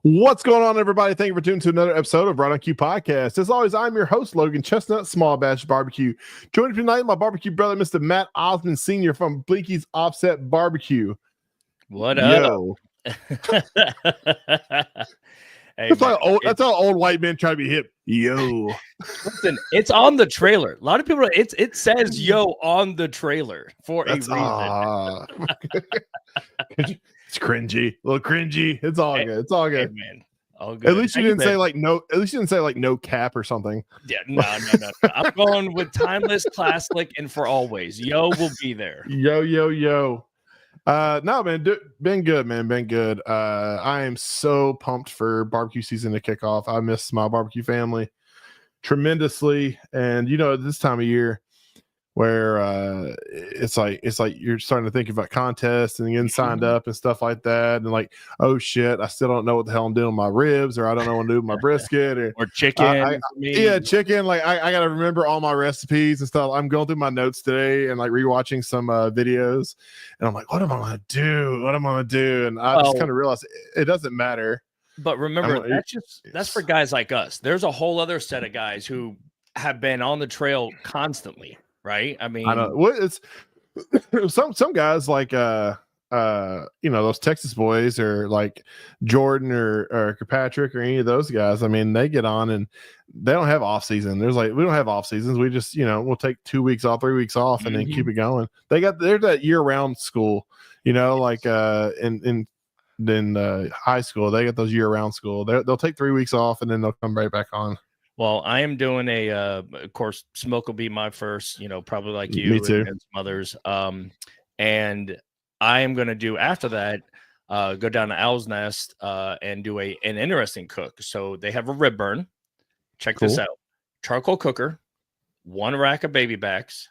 What's going on, everybody? Thank you for tuning to another episode of Right on Cue Podcast. As always, I'm your host, Logan Chestnut, Small Batch Barbecue. Joining me tonight, my barbecue brother, Mr. Matt Osmond Sr. from Bleaky's Offset Barbecue. What Yo. up? Hey, that's how old white men try to be hip. Yo. Listen, it's on the trailer. A lot of people, it says yo on the trailer for a reason. It's cringy. A little cringy. It's all good. It's all good. Hey, man. All good. At least you didn't say like no. At least you didn't say like no cap or something. Yeah, no. I'm going with timeless, classic, and for always. Yo will be there. Yo. No, man, been good, man. Been good. I am so pumped for barbecue season to kick off. I miss my barbecue family tremendously, and this time of year where it's like you're starting to think about contests and getting signed up and stuff like that, and like, oh shit, I still don't know what the hell I'm doing with my ribs, or I don't know what I'm doing with my brisket, or chicken. Chicken. Like I gotta remember all my recipes and stuff. I'm going through my notes today and like rewatching some videos, and I'm like, what am I gonna do? And I just kind of realized it doesn't matter. But remember, that's for guys like us. There's a whole other set of guys who have been on the trail constantly. Right. I mean, I know what it's some guys like those Texas boys, or like Jordan or Kirkpatrick or any of those guys. I mean, they get on and they don't have off season. We don't have off seasons. We just we'll take 2 weeks off, 3 weeks off, and then keep it going. They're that year round school, like in high school they get those year round school. They'll take 3 weeks off and then they'll come right back on. Well, I am doing of course, smoke will be my first, probably like you. Me too. And some others. And I am going to do after that, go down to Owl's Nest and do an interesting cook. So they have a rib burn. Check this out. Charcoal cooker, 1 rack of baby backs,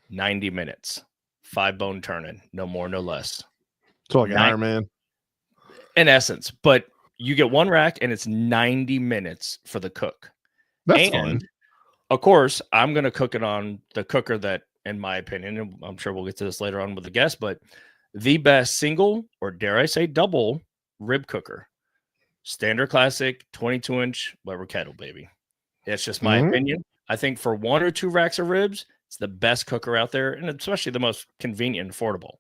90 minutes, 5 bone turning, no more, no less. So like an Iron Man. In essence, but you get 1 rack and it's 90 minutes for the cook. That's fun. Of course, I'm going to cook it on the cooker that, in my opinion, and I'm sure we'll get to this later on with the guest, but the best single, or dare I say double, rib cooker. Standard classic, 22-inch Weber kettle, baby. It's just my opinion. I think for 1 or 2 racks of ribs, it's the best cooker out there, and especially the most convenient and affordable.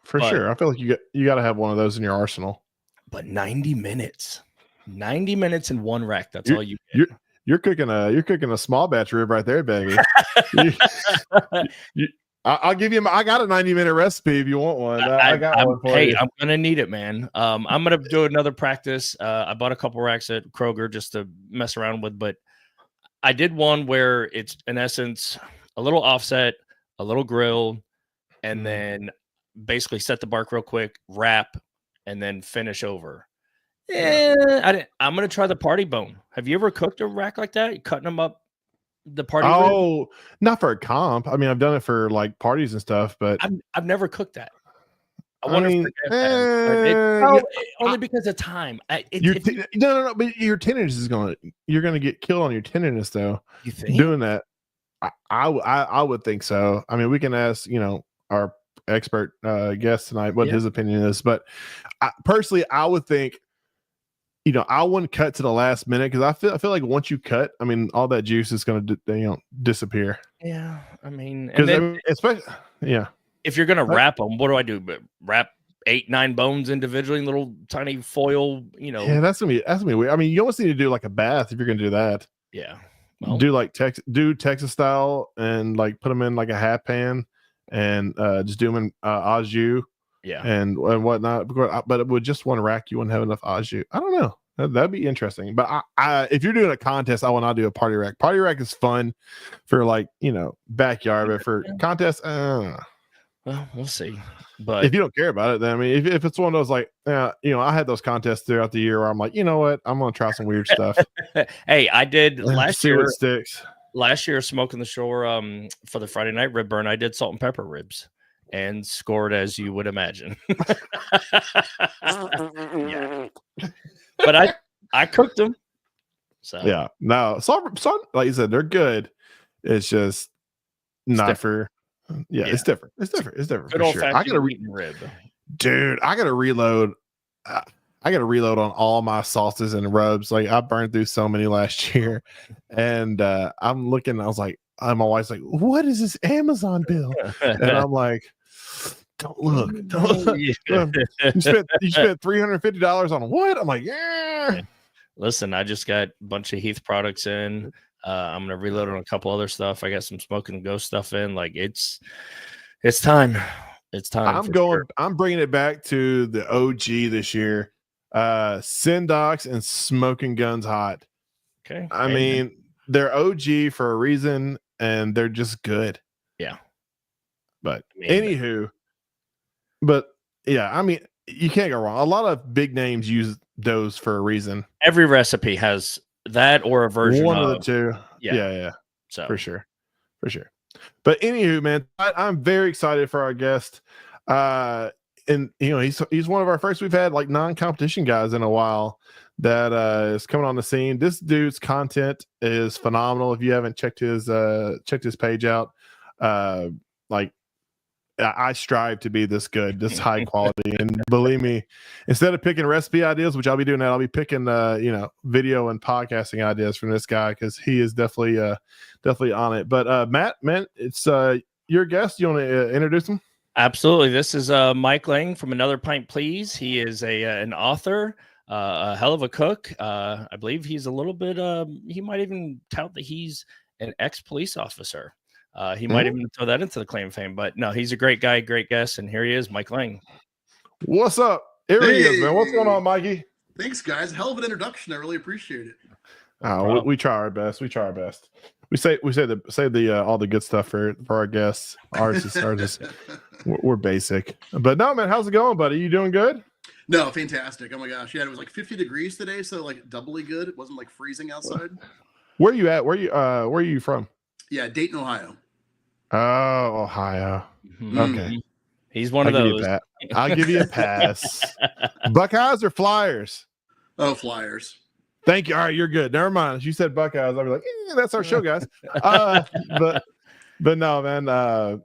For sure. I feel like you got to have one of those in your arsenal. But 90 minutes. 90 minutes in 1 rack. That's all you get. You're cooking a small batch rib right there, baby. I'll give you. I got a 90-minute recipe if you want one. I got one for you. I'm gonna need it, man. I'm gonna do another practice. I bought a couple racks at Kroger just to mess around with, but I did one where it's in essence a little offset, a little grill, and then basically set the bark real quick, wrap, and then finish over. I'm gonna try the party bone. Have you ever cooked a rack like that? You cutting them up, the party? Oh, not for a comp. I mean, I've done it for like parties and stuff, but I've never cooked that. Only because of time. No. But your tenderness you're gonna get killed on your tenderness though. You think doing that? I would think so. I mean, we can ask our expert guest tonight what his opinion is, but personally, I would think. I wouldn't cut to the last minute because I feel like once you cut, I mean, all that juice is going to disappear. Yeah, I mean, especially if you're going to wrap them, what do I do? But wrap 8-9 bones individually in little tiny foil. Yeah, that's gonna be weird. I mean, you almost need to do like a bath if you're going to do that. Yeah, do like Texas style and like put them in like a half pan and just do them in au jus. Yeah, and whatnot. But with just 1 rack, you wouldn't have enough au jus. I don't know. That'd be interesting. But I if you're doing a contest, I will not do a party rack. Party rack is fun for like backyard, but for contest, well, we'll see. But if you don't care about it, then I mean, if it's one of those like, I had those contests throughout the year where I'm like, you know what, I'm gonna try some weird stuff. Hey, I did last year. What sticks. Last year, Smoking the Shore for the Friday night rib burn, I did salt and pepper ribs. And scored as you would imagine. Yeah. But I cooked them. So yeah, no, so like you said, they're good. It's just not for. Yeah, it's different. It's different. Good old fashioned rib. Dude, I gotta reload. I got to reload on all my sauces and rubs. Like I burned through so many last year, and I'm looking. I was like, my wife's like, "What is this Amazon bill?" And I'm like, "Don't look. Don't, you spent $350 on what?" I'm like, "Yeah." Listen, I just got a bunch of Heath products in. I'm gonna reload on a couple other stuff. I got some Smoke and Go stuff in. Like it's time. It's time. I'm going. Sure. I'm bringing it back to the OG this year. Sindox and Smoking Guns Hot. Okay. I mean, they're OG for a reason, and they're just good. Yeah. But anywho, but yeah, I mean, you can't go wrong. A lot of big names use those for a reason. Every recipe has that or a version one of the two. Yeah. Yeah. So for sure. But anywho, man, I'm very excited for our guest. And you know, he's one of our first. We've had like non-competition guys in a while that is coming on the scene. This dude's content is phenomenal. If you haven't checked his page out, like I strive to be this good, this high quality, and believe me, instead of picking recipe ideas, which I'll be doing that, I'll be picking video and podcasting ideas from this guy because he is definitely on it. But Matt, man, it's your guest. You want to introduce him? Absolutely. This is Mike Lang from Another Pint, Please. He is an author, a hell of a cook. I believe he's a little bit. He might even tout that he's an ex-police officer. He might even throw that into the claim of fame, but no, he's a great guy, great guest, and here he is, Mike Lang. What's up? Here he is, man. What's going on, Mikey? Thanks, guys. Hell of an introduction. I really appreciate it. We try our best. We say all the good stuff for our guests. Ours is we're basic, but no, man. How's it going, buddy? You doing good? No, fantastic. Oh my gosh, yeah, it was like 50 degrees today, so like doubly good. It wasn't like freezing outside. Where are you at? Where are you from? Yeah, Dayton, Ohio. Oh, Ohio. Okay. He's one of those. I'll give you a pass. Buckeyes or Flyers? Oh, Flyers. Thank you. All right, you're good. Never mind. You said Buckeyes. I'll be like, that's our show, guys. But no, man,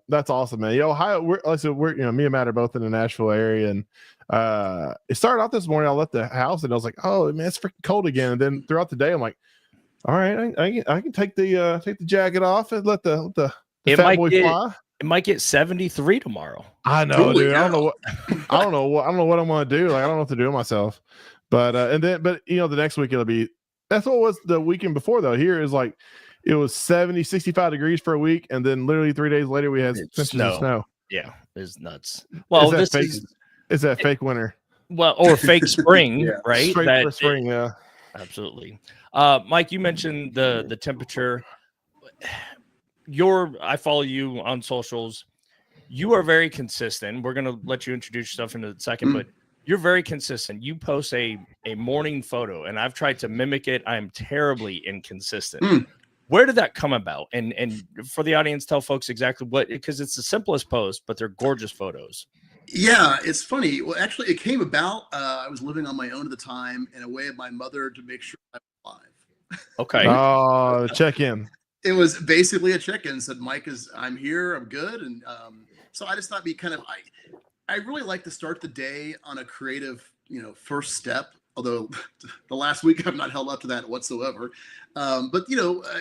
that's awesome, man. Ohio. We're me and Matt are both in the Nashville area, and it started out this morning. I left the house and I was like, oh man, it's freaking cold again. And then throughout the day, I'm like, all right, I can take the jacket off and let the fat boy fly. It might get 73 tomorrow. I know, dude. Yeah. I don't know what I'm gonna do. Like I don't know what to do with myself. But the next week it'll be. That's what was the weekend before though. Here is like it was 70, 65 degrees for a week, and then literally 3 days later we had inches of snow. Yeah, it's nuts. Well, is that fake winter. Well, or fake spring, yeah. Right? For spring, yeah. Absolutely. Mike, you mentioned the temperature. I follow you on socials. You are very consistent. We're going to let you introduce yourself in a second, but you're very consistent. You post a morning photo, and I've tried to mimic it. I am terribly inconsistent. Where did that come about? And for the audience, tell folks exactly because it's the simplest post, but they're gorgeous photos. Yeah, it's funny. Well, actually, it came about. I was living on my own at the time, and a way of my mother to make sure I was alive. Okay. Oh, check in. It was basically a check-in. Said, Mike, I'm here. I'm good. And so I just thought I really like to start the day on a creative, first step. Although the last week I've not held up to that whatsoever. But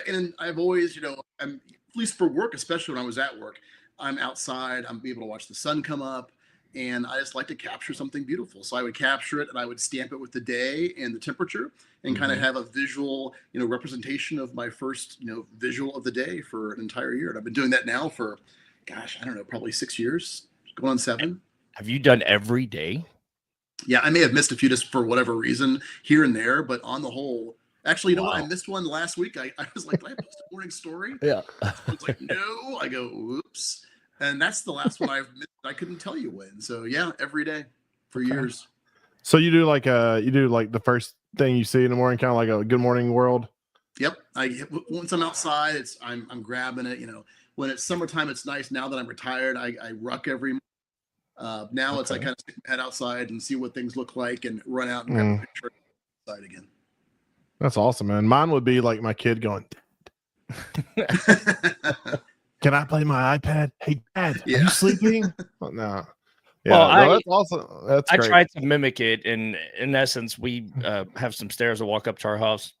and I've always, I'm at least for work, especially when I was at work, I'm outside. I'm able to watch the sun come up. And I just like to capture something beautiful. So I would capture it and I would stamp it with the day and the temperature and kind of have a visual, representation of my first, visual of the day for an entire year. And I've been doing that now for, gosh, I don't know, probably 6 years, going on 7. Have you done every day? Yeah, I may have missed a few just for whatever reason here and there, but on the whole, actually, you know what? I missed one last week. I was like, did I post a morning story? Yeah. I was like, no. I go, oops. And that's the last one I've missed. I couldn't tell you when. So yeah, every day for years. So you do like the first thing you see in the morning, kind of like a Good Morning World. Yep. Once I'm outside, I'm grabbing it. When it's summertime, it's nice. Now that I'm retired, I ruck every morning. Now it's I kind of stick my head outside and see what things look like and run out and grab a picture outside again. That's awesome, man. Mine would be like my kid going, can I play my iPad? Hey, Dad, are you sleeping? Oh, no. Well, no, that's awesome. That's I great. tried to mimic it. In essence, we have some stairs that walk up to our house,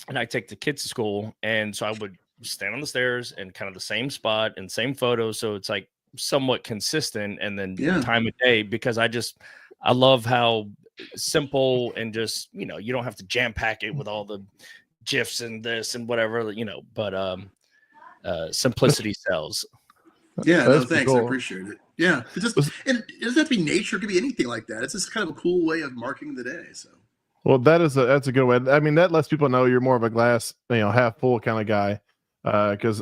and I take the kids to school. And so I would stand on the stairs and kind of the same spot and same photos. So it's like somewhat consistent, and then time of day, because I love how simple and just, you don't have to jam pack it with all the GIFs and this and whatever, but simplicity sells. Yeah, That's no, thanks. cool. I appreciate it. Yeah, and it doesn't have to be nature; it could be anything like that. It's just kind of a cool way of marking the day. So, well, that's a good way. I mean, that lets people know you're more of a glass, half full kind of guy, because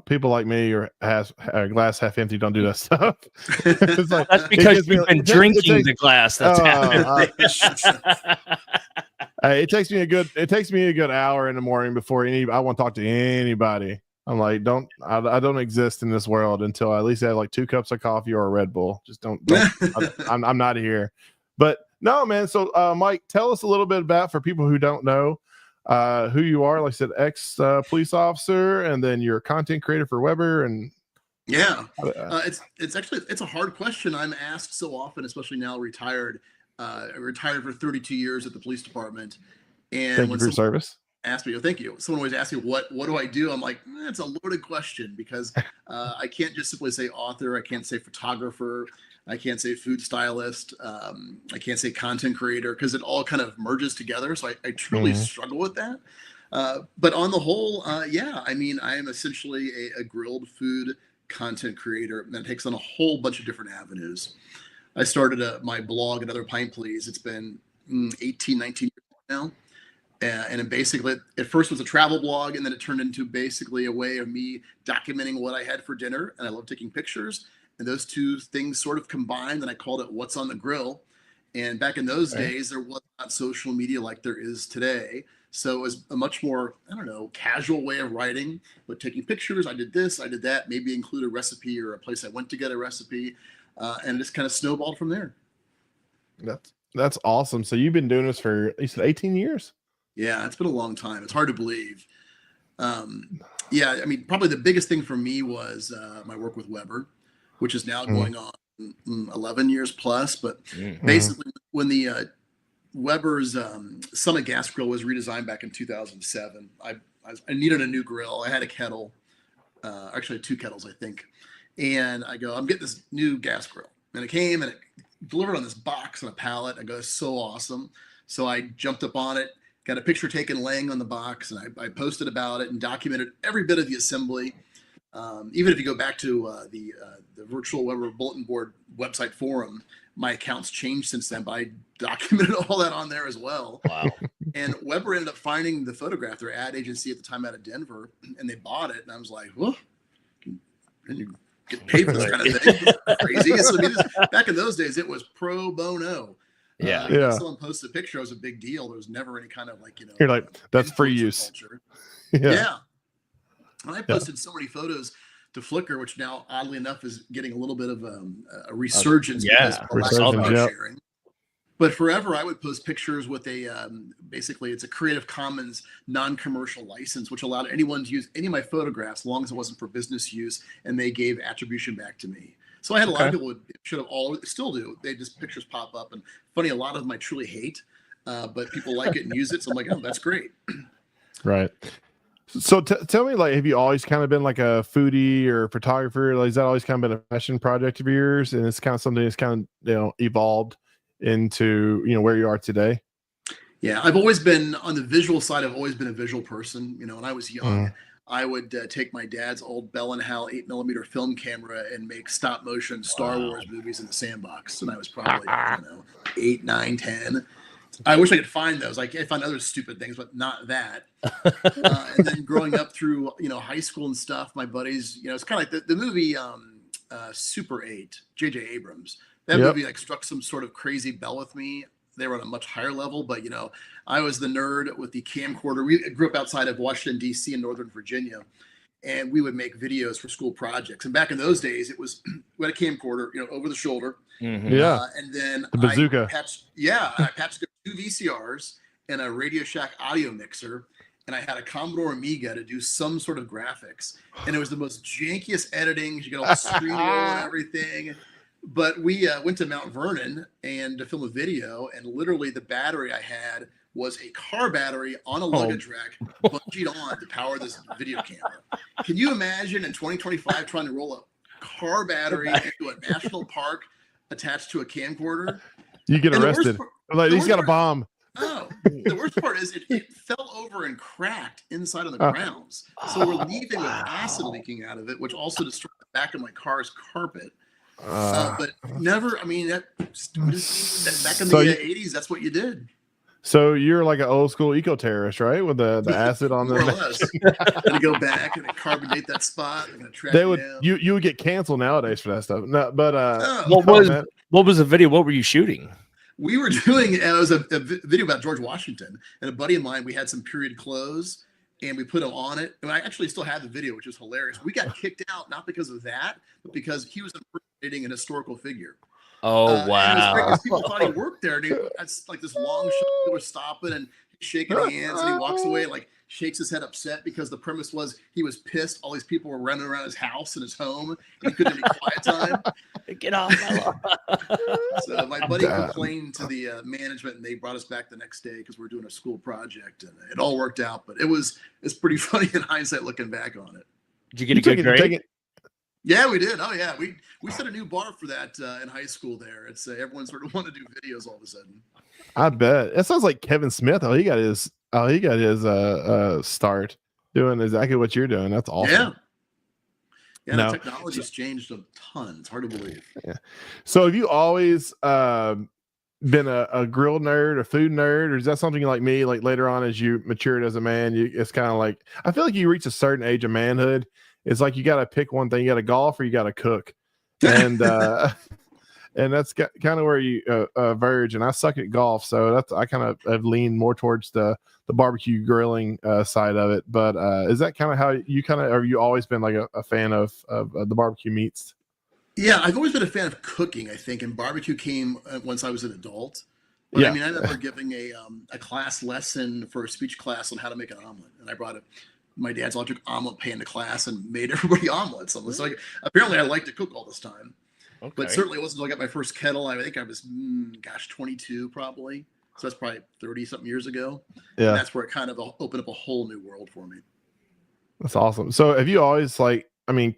people like me or glass half empty don't do that stuff. It's like, that's because you've been drinking the glass that's half empty. It takes me a good hour in the morning before I want to talk to anybody. I'm like, I don't exist in this world until I at least have like 2 cups of coffee or a Red Bull. Just don't I'm not here. But no, man. So Mike, tell us a little bit about, for people who don't know, who you are. Like I said, ex police officer, and then you're a content creator for Weber. And yeah, it's actually a hard question. I'm asked so often, especially now retired. I retired for 32 years at the police department. And thank you for your service. Asked me, thank you. Someone always asks me, what do I do? I'm like, it's a loaded question, because I can't just simply say author. I can't say photographer. I can't say food stylist. I can't say content creator, because it all kind of merges together. So I truly struggle with that. But on the whole, yeah, I mean, I am essentially a grilled food content creator that takes on a whole bunch of different avenues. I started my blog, Another Pint, Please. It's been 18, 19 years now. And it basically, at first was a travel blog, and then it turned into basically a way of me documenting what I had for dinner. And I love taking pictures. And those two things sort of combined, and I called it What's on the Grill. And back in those days, there was not social media like there is today. So it was a much more, casual way of writing, but taking pictures. I did this, I did that, maybe include a recipe or a place I went to get a recipe. And it just kind of snowballed from there. That's awesome. So you've been doing this for, you said 18 years? Yeah, it's been a long time. It's hard to believe. Yeah, I mean, probably the biggest thing for me was my work with Weber, which is now going on 11 years plus. But basically, when the Weber's Summit Gas Grill was redesigned back in 2007, I needed a new grill. I had a kettle, actually 2 kettles, I think. And I go, I'm getting this new gas grill. And it came and it delivered on this box on a pallet. I go, it's so awesome. So I jumped up on it, got a picture taken laying on the box, and I posted about it and documented every bit of the assembly. Even if you go back to the virtual Weber bulletin board website forum, my account's changed since then, but I documented all that on there as well. Wow. And Weber ended up finding the photograph, their ad agency at the time out of Denver, and they bought it. And I was like, whoa, and you get paid for this kind of thing. Crazy. So, I mean, back in those days, it was pro bono. Yeah. Someone posted a picture, it was a big deal. There was never any kind of you're like, that's free use. Yeah. And I posted so many photos to Flickr, which now, oddly enough, is getting a little bit of a resurgence. Sharing. But forever, I would post pictures with basically it's a Creative Commons non-commercial license, which allowed anyone to use any of my photographs, as long as it wasn't for business use, and they gave attribution back to me. So I had a lot of people who still do. They just pictures pop up, and funny, a lot of them I truly hate, but people like it and use it. So I'm like, oh, that's great. Right. So tell me, like, have you always kind of been like a foodie or photographer? Like, has that always kind of been a passion project of yours? And it's kind of something that's kind of, evolved into, where you are today? Yeah, I've always been on the visual side. I've always been a visual person. When I was young, I would take my dad's old Bell & Howell 8mm film camera and make stop motion Star Wars movies in the sandbox. And I was probably, 8, 9, 10. I wish I could find those. I found other stupid things, but not that. And then growing up through, high school and stuff, my buddies, it's kind of like the movie Super 8, J.J. Abrams. That movie struck some sort of crazy bell with me. They were on a much higher level, but I was the nerd with the camcorder. We grew up outside of Washington, D.C. in Northern Virginia, and we would make videos for school projects. And back in those days, it was we had a camcorder, over the shoulder. And then the bazooka. I patched 2 VCRs and a Radio Shack audio mixer, and I had a Commodore Amiga to do some sort of graphics. And it was the most jankiest editing. You get all the screen roll and everything. But we went to Mount Vernon and to film a video, and literally the battery I had was a car battery on a luggage rack bungeed on to power this video camera. Can you imagine in 2025 trying to roll a car battery into a national park attached to a camcorder? You get arrested. Like, he's got a bomb. Oh, the worst part is it fell over and cracked inside on the grounds. So we're leaving with acid leaking out of it, which also destroyed the back of my car's carpet. But never, I mean, back in the 80s, that's what you did. So you're like an old school eco terrorist, right? With the acid on the. Gonna go back and carbonate that spot. They're gonna track they would down. you would get canceled nowadays for that stuff. No, but what was the video? What were you shooting? We were doing it was a video about George Washington, and a buddy of mine. We had some period clothes, and we put him on it. And I actually still have the video, which is hilarious. We got kicked out not because of that, but because he was impersonating an historical figure. Oh wow! People thought he worked there. And that's like this long shot. They were stopping and shaking hands, and he walks away, like shakes his head upset because the premise was he was pissed. All these people were running around his house and his home. And he couldn't have any quiet time. Get off my lawn. So my buddy complained to the management, and they brought us back the next day because we're doing a school project, and it all worked out. But it's pretty funny in hindsight looking back on it. Did you get a good grade? Yeah, we did. Oh yeah, we set a new bar for that in high school. There, it's everyone sort of wanted to do videos all of a sudden. I bet it sounds like Kevin Smith. He got his start doing exactly what you're doing. That's awesome. Yeah, the technology's changed a ton. It's hard to believe. Yeah. So have you always been a grill nerd, a food nerd, or is that something like me? Like later on, as you matured as a man, it's kind of like I feel like you reach a certain age of manhood. It's like you got to pick one thing. You got to golf or you got to cook, and and that's kind of where you verge. And I suck at golf, so I kind of have leaned more towards the barbecue grilling side of it. But is that kind of how you have you always been like a fan of the barbecue meats? Yeah, I've always been a fan of cooking, I think, and barbecue came once I was an adult. But, I mean, I remember giving a class lesson for a speech class on how to make an omelet, and I brought my dad's electric omelet pan to class and made everybody omelets. So like, apparently I like to cook all this time. Okay. But certainly it wasn't until I got my first kettle. I think I was, 22 probably. So that's probably 30-something years ago. Yeah. And that's where it kind of opened up a whole new world for me. That's awesome. So have you always I mean,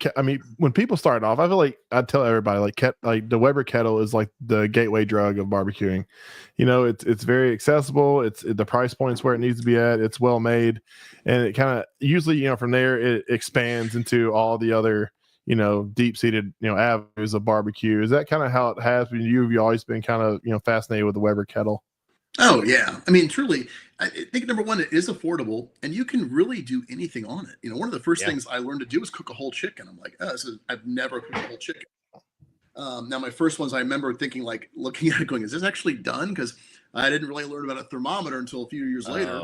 when people start off, I feel like I tell everybody like the Weber kettle is like the gateway drug of barbecuing. You know, it's very accessible. It's the price point's where it needs to be at. It's well made, and it kind of usually from there it expands into all the other deep seated avenues of barbecue. Is that kind of how it has been? You've always been kind of fascinated with the Weber kettle. Oh yeah, I mean, truly, I think number one, it is affordable, and you can really do anything on it. One of the first things I learned to do was cook a whole chicken. I'm like, I've never cooked a whole chicken. Now my first ones, I remember thinking, like, looking at it, going, "Is this actually done?" Because I didn't really learn about a thermometer until a few years later.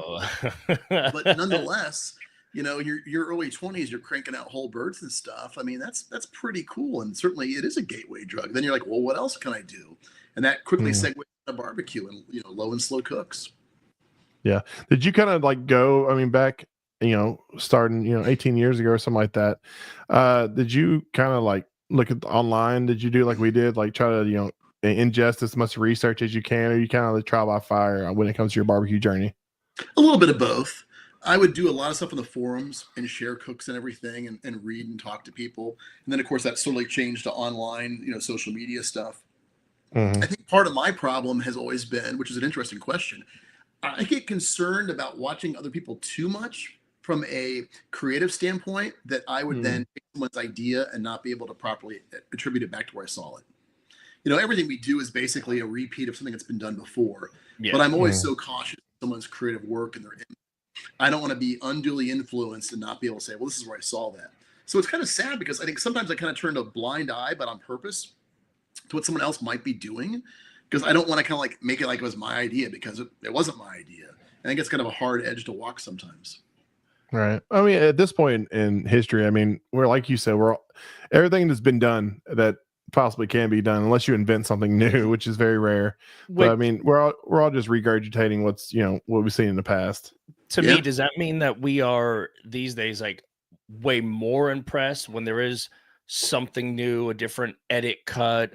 But nonetheless, your early 20s, you're cranking out whole birds and stuff. I mean, that's pretty cool, and certainly it is a gateway drug. Then you're like, well, what else can I do? And that quickly segues into barbecue and low and slow cooks. Yeah. Did you kind of like go? I mean, back starting 18 years ago or something like that. Did you kind of like look at online? Did you do like we did, like try to ingest as much research as you can, or you kind of like trial by fire when it comes to your barbecue journey? A little bit of both. I would do a lot of stuff on the forums and share cooks and everything, and read and talk to people. And then of course that slowly changed to online, social media stuff. I think part of my problem has always been, which is an interesting question, I get concerned about watching other people too much from a creative standpoint, that I would then take someone's idea and not be able to properly attribute it back to where I saw it. Everything we do is basically a repeat of something that's been done before. Yeah. But I'm always so cautious of someone's creative work and their image. I don't want to be unduly influenced and not be able to say, well, this is where I saw that. So it's kind of sad because I think sometimes I kind of turn a blind eye, but on purpose, to what someone else might be doing, because I don't want to kind of like make it like it was my idea, because it wasn't my idea. I think it's kind of a hard edge to walk sometimes. Right. I mean, at this point in history, I mean, we're like you said, everything that's been done that possibly can be done, unless you invent something new, which is very rare. But I mean, we're all just regurgitating what's what we've seen in the past. To me, does that mean that we are these days like way more impressed when there is something new, a different edit cut,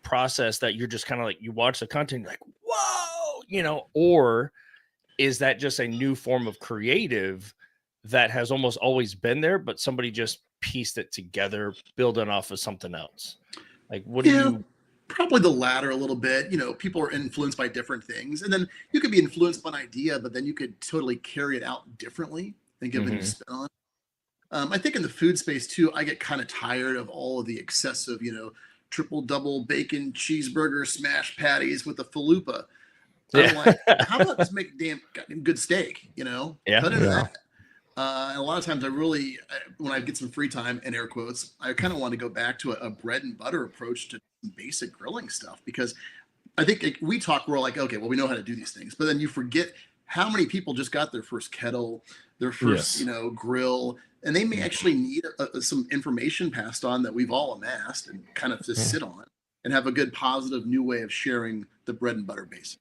process that you're just kind of like, you watch the content, you're like, whoa, or is that just a new form of creative that has almost always been there, but somebody just pieced it together, building off of something else? Like, what do you? Probably the latter a little bit. People are influenced by different things, and then you could be influenced by an idea, but then you could totally carry it out differently and give a new spin on it. I think in the food space too, I get kind of tired of all of the excessive, triple double bacon cheeseburger smash patties with the falupa. I'm like, how about just make a damn good steak? Cut into that. And a lot of times, when I get some free time, in air quotes, I kind of want to go back to a bread and butter approach to basic grilling stuff, because I think we're like, okay, well, we know how to do these things, but then you forget how many people just got their first kettle, their first, grill, and they may actually need some information passed on that we've all amassed and kind of just sit on and have a good, positive new way of sharing the bread and butter basics.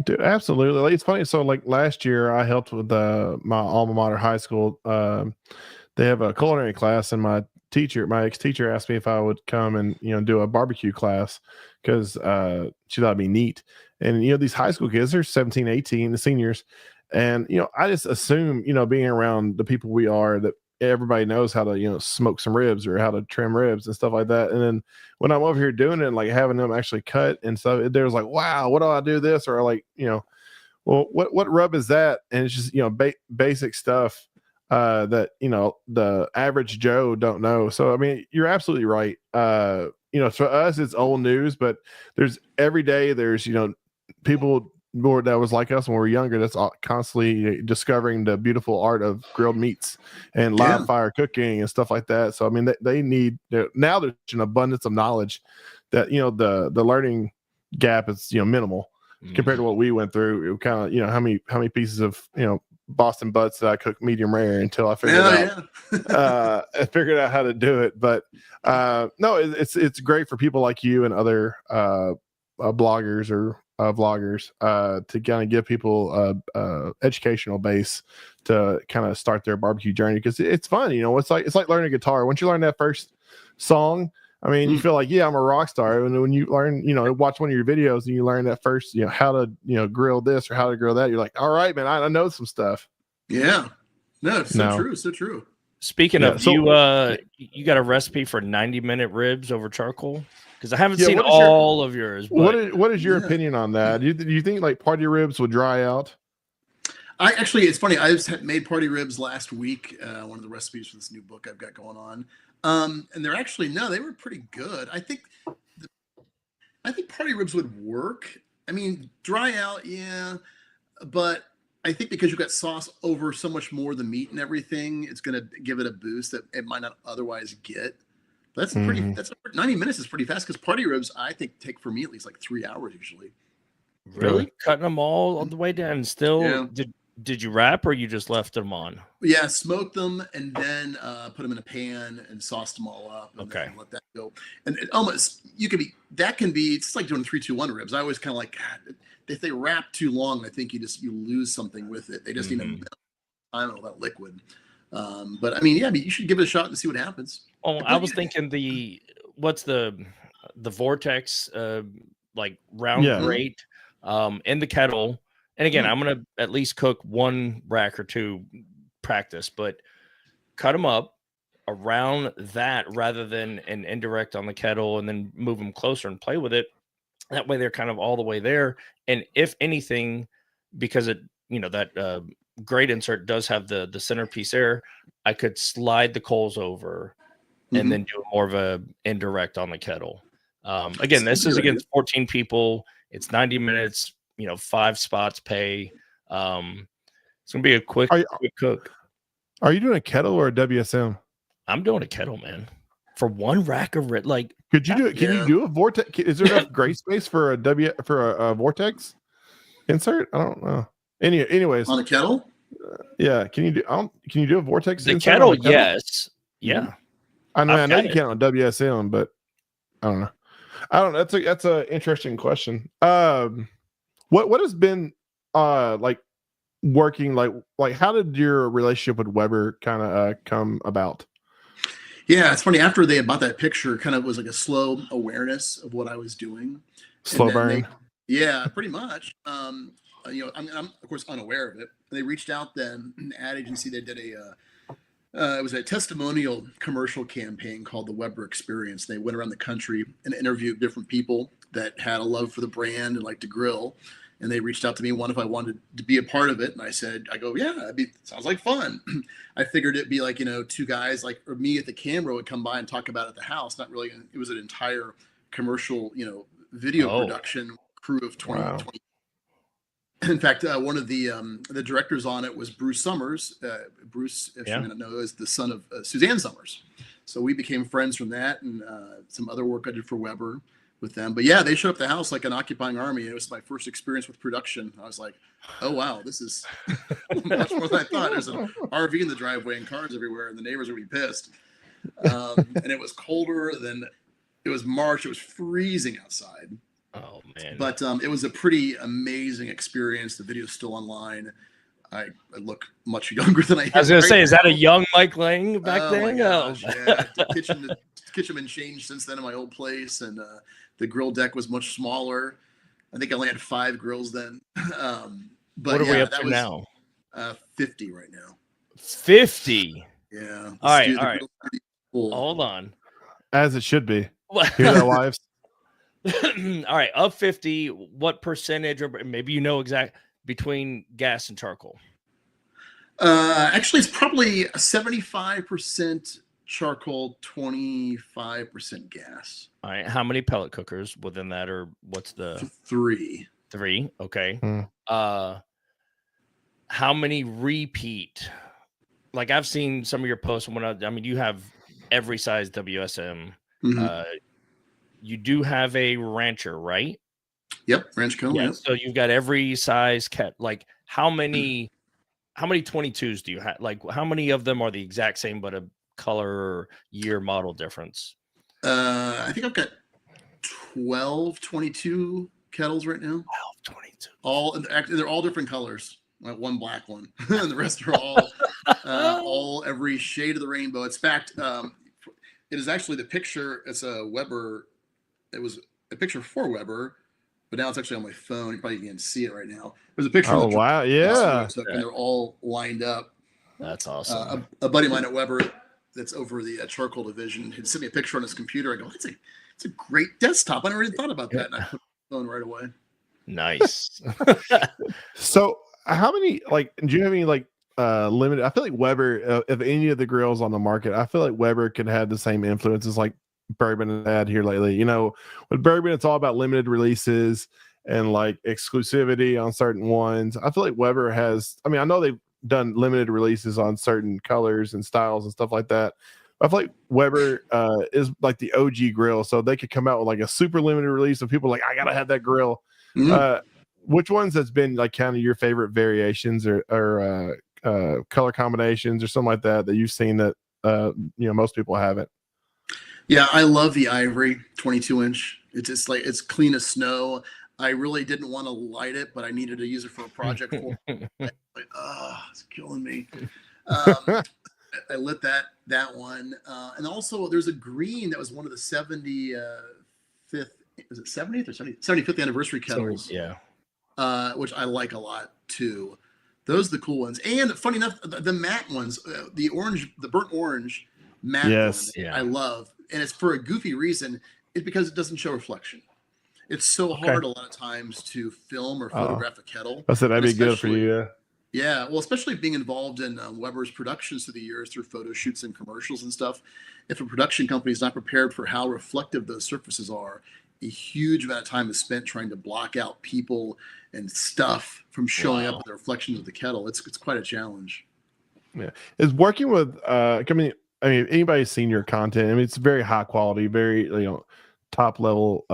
Dude, absolutely. It's funny. So, like last year, I helped with my alma mater high school. They have a culinary class, and my ex-teacher, asked me if I would come and do a barbecue class, because she thought it'd be neat. And these high school kids, they're 17, 18, the seniors, and I just assume being around the people we are, that everybody knows how to smoke some ribs or how to trim ribs and stuff like that. And then when I'm over here doing it and like having them actually cut and stuff, there's like, wow, what do I do this? Or like, well, what rub is that? And it's just basic stuff that the average Joe don't know. So I mean, you're absolutely right. For us it's old news, but there's every day there's people that was like us when we were younger, that's constantly discovering the beautiful art of grilled meats and live fire cooking and stuff like that. So I mean, they need, now there's an abundance of knowledge that the learning gap is minimal compared to what we went through. It kind of how many pieces of Boston butts that I cooked medium rare until I figured out how to do it. But no, it's great for people like you and other bloggers or vloggers to kind of give people a educational base to kind of start their barbecue journey, because it's fun. It's like learning guitar. Once you learn that first song, I mean, you feel like, I'm a rock star. And when you learn, watch one of your videos and you learn that first, how to, grill this or how to grill that, you're like, all right, man, I know some stuff. Yeah. No, it's so true. So true. Speaking of, you got a recipe for 90-minute ribs over charcoal? Because I haven't seen all of yours. But what is your opinion on that? Do you think like party ribs will dry out? It's funny. I just made party ribs last week. One of the recipes for this new book I've got going on. And they're actually, they were pretty good. I think party ribs would work. I mean, dry out, but I think because you've got sauce over so much more of the meat and everything, it's going to give it a boost that it might not otherwise get. That's 90 minutes is pretty fast, because party ribs, I think, take for me at least like 3 hours usually. Really? Cutting them all the way down and still did you wrap, or you just left them on? Yeah, smoked them and then put them in a pan and sauced them all up. And then let that go. And it almost it's like doing 3-2-1 ribs. I always kind of like, God, if they wrap too long, I think you lose something with it. They just need I don't know, that liquid. But I mean, you should give it a shot and see what happens. Oh, I was thinking what's the Vortex like round grate in the kettle. And again, I'm going to at least cook one rack or two practice, but cut them up around that rather than an indirect on the kettle and then move them closer and play with it. That way they're kind of all the way there. And if anything, because that grate insert does have the centerpiece there, I could slide the coals over and then do more of a indirect on the kettle. Again, this is against 14 people. It's 90 minutes. 5 spots pay. It's gonna be a quick cook. Are you doing a kettle or a WSM? I'm doing a kettle, man. For one rack of like, could you do it? Can you do a vortex? Is there enough gray space for a vortex insert? I don't know. Anyways, on a kettle. Can you do a vortex? The kettle, yes. Yeah. I know you can't on WSM, but I don't know. That's a interesting question. What has been like working, like how did your relationship with Weber kind of come about? Yeah, it's funny. After they had bought that picture, kind of was like a slow awareness of what I was doing, and Slow then burn. yeah, pretty much. I'm of course unaware of it. They reached out then, an ad agency. They did it was a testimonial commercial campaign called the Weber Experience. They went around the country and interviewed different people that had a love for the brand and liked to grill. And they reached out to me, one if I wanted to be a part of it. And I go, yeah, sounds like fun. I figured it'd be like, two guys like, or me at the camera would come by and talk about it at the house. Not really. It was an entire commercial, video production crew of 20, Wow. 20. In fact, one of the directors on it was Bruce Summers. Bruce, if you may not know, is the son of Suzanne Summers. So we became friends from that, and some other work I did for Weber with them. But yeah, they showed up at the house like an occupying army. It was my first experience with production. I was like, oh wow, this is much more than I thought. There's an RV in the driveway and cars everywhere, and the neighbors would be pissed. And it was colder than it was March. It was freezing outside. Oh man! But it was a pretty amazing experience. The video's still online. I look much younger than I am. I was gonna say, is that a young Mike Lang back then? My gosh, yeah. The kitchen been changed since then in my old place, and the grill deck was much smaller. I think I only had 5 grills then. But what are we up to now? 50 right now. 50. Yeah. All right. Hold on. As it should be. Hear that, wives? All right, of 50, what percentage, or maybe exact, between gas and charcoal? Actually, it's probably 75% charcoal, 25% gas. All right, how many pellet cookers within that, or what's the 3? 3? Okay. How many repeat? Like I've seen some of your posts when you have every size WSM. Mm-hmm. You do have a rancher, right? Yep, ranch cone. Yeah. Yep. So you've got every size cat. Like how many 22s do you have? Like how many of them are the exact same but a color or year model difference? I think I've got 12 22 kettles right now. 12 22. They're all different colors. Like one black one, and the rest are all every shade of the rainbow. In fact, it is actually the picture. It's a Weber. It was a picture for Weber, but now it's actually on my phone. You probably can't see it right now. There's a picture. Oh, wow. Yeah. And they're all lined up. That's awesome. A buddy of mine at Weber that's over the charcoal division had sent me a picture on his computer. I go, it's a great desktop. I never even thought about that. And I put my phone right away. Nice. So how many, do you have any limited? I feel like Weber, of any of the grills on the market, I feel like Weber could have the same influences like Bourbon had here lately. With Bourbon, it's all about limited releases and like exclusivity on certain ones. I feel like Weber has, I know they've done limited releases on certain colors and styles and stuff like that. I feel like Weber is like the OG grill, so they could come out with like a super limited release of people like, I gotta have that grill. Mm-hmm. Which ones has been like kind of your favorite variations or color combinations or something like that you've seen that most people haven't? Yeah, I love the ivory 22-inch. It's just like it's clean as snow. I really didn't want to light it, but I needed to use it for a project. It's killing me. I lit that one, and also there's a green that was one of the 75th. Is it 70th or 75th anniversary kettles? Yeah. Which I like a lot too. Those are the cool ones. And funny enough, the matte ones, the burnt orange matte one, I love. And it's for a goofy reason. It's because it doesn't show reflection. It's so hard a lot of times to film or photograph a kettle. I said that'd be good for you. Yeah. Yeah, well, especially being involved in Weber's productions through the years through photo shoots and commercials and stuff. If a production company is not prepared for how reflective those surfaces are, a huge amount of time is spent trying to block out people and stuff from showing up with the reflections of the kettle. It's quite a challenge. Yeah, is working with anybody's seen your content. It's very high quality, very top level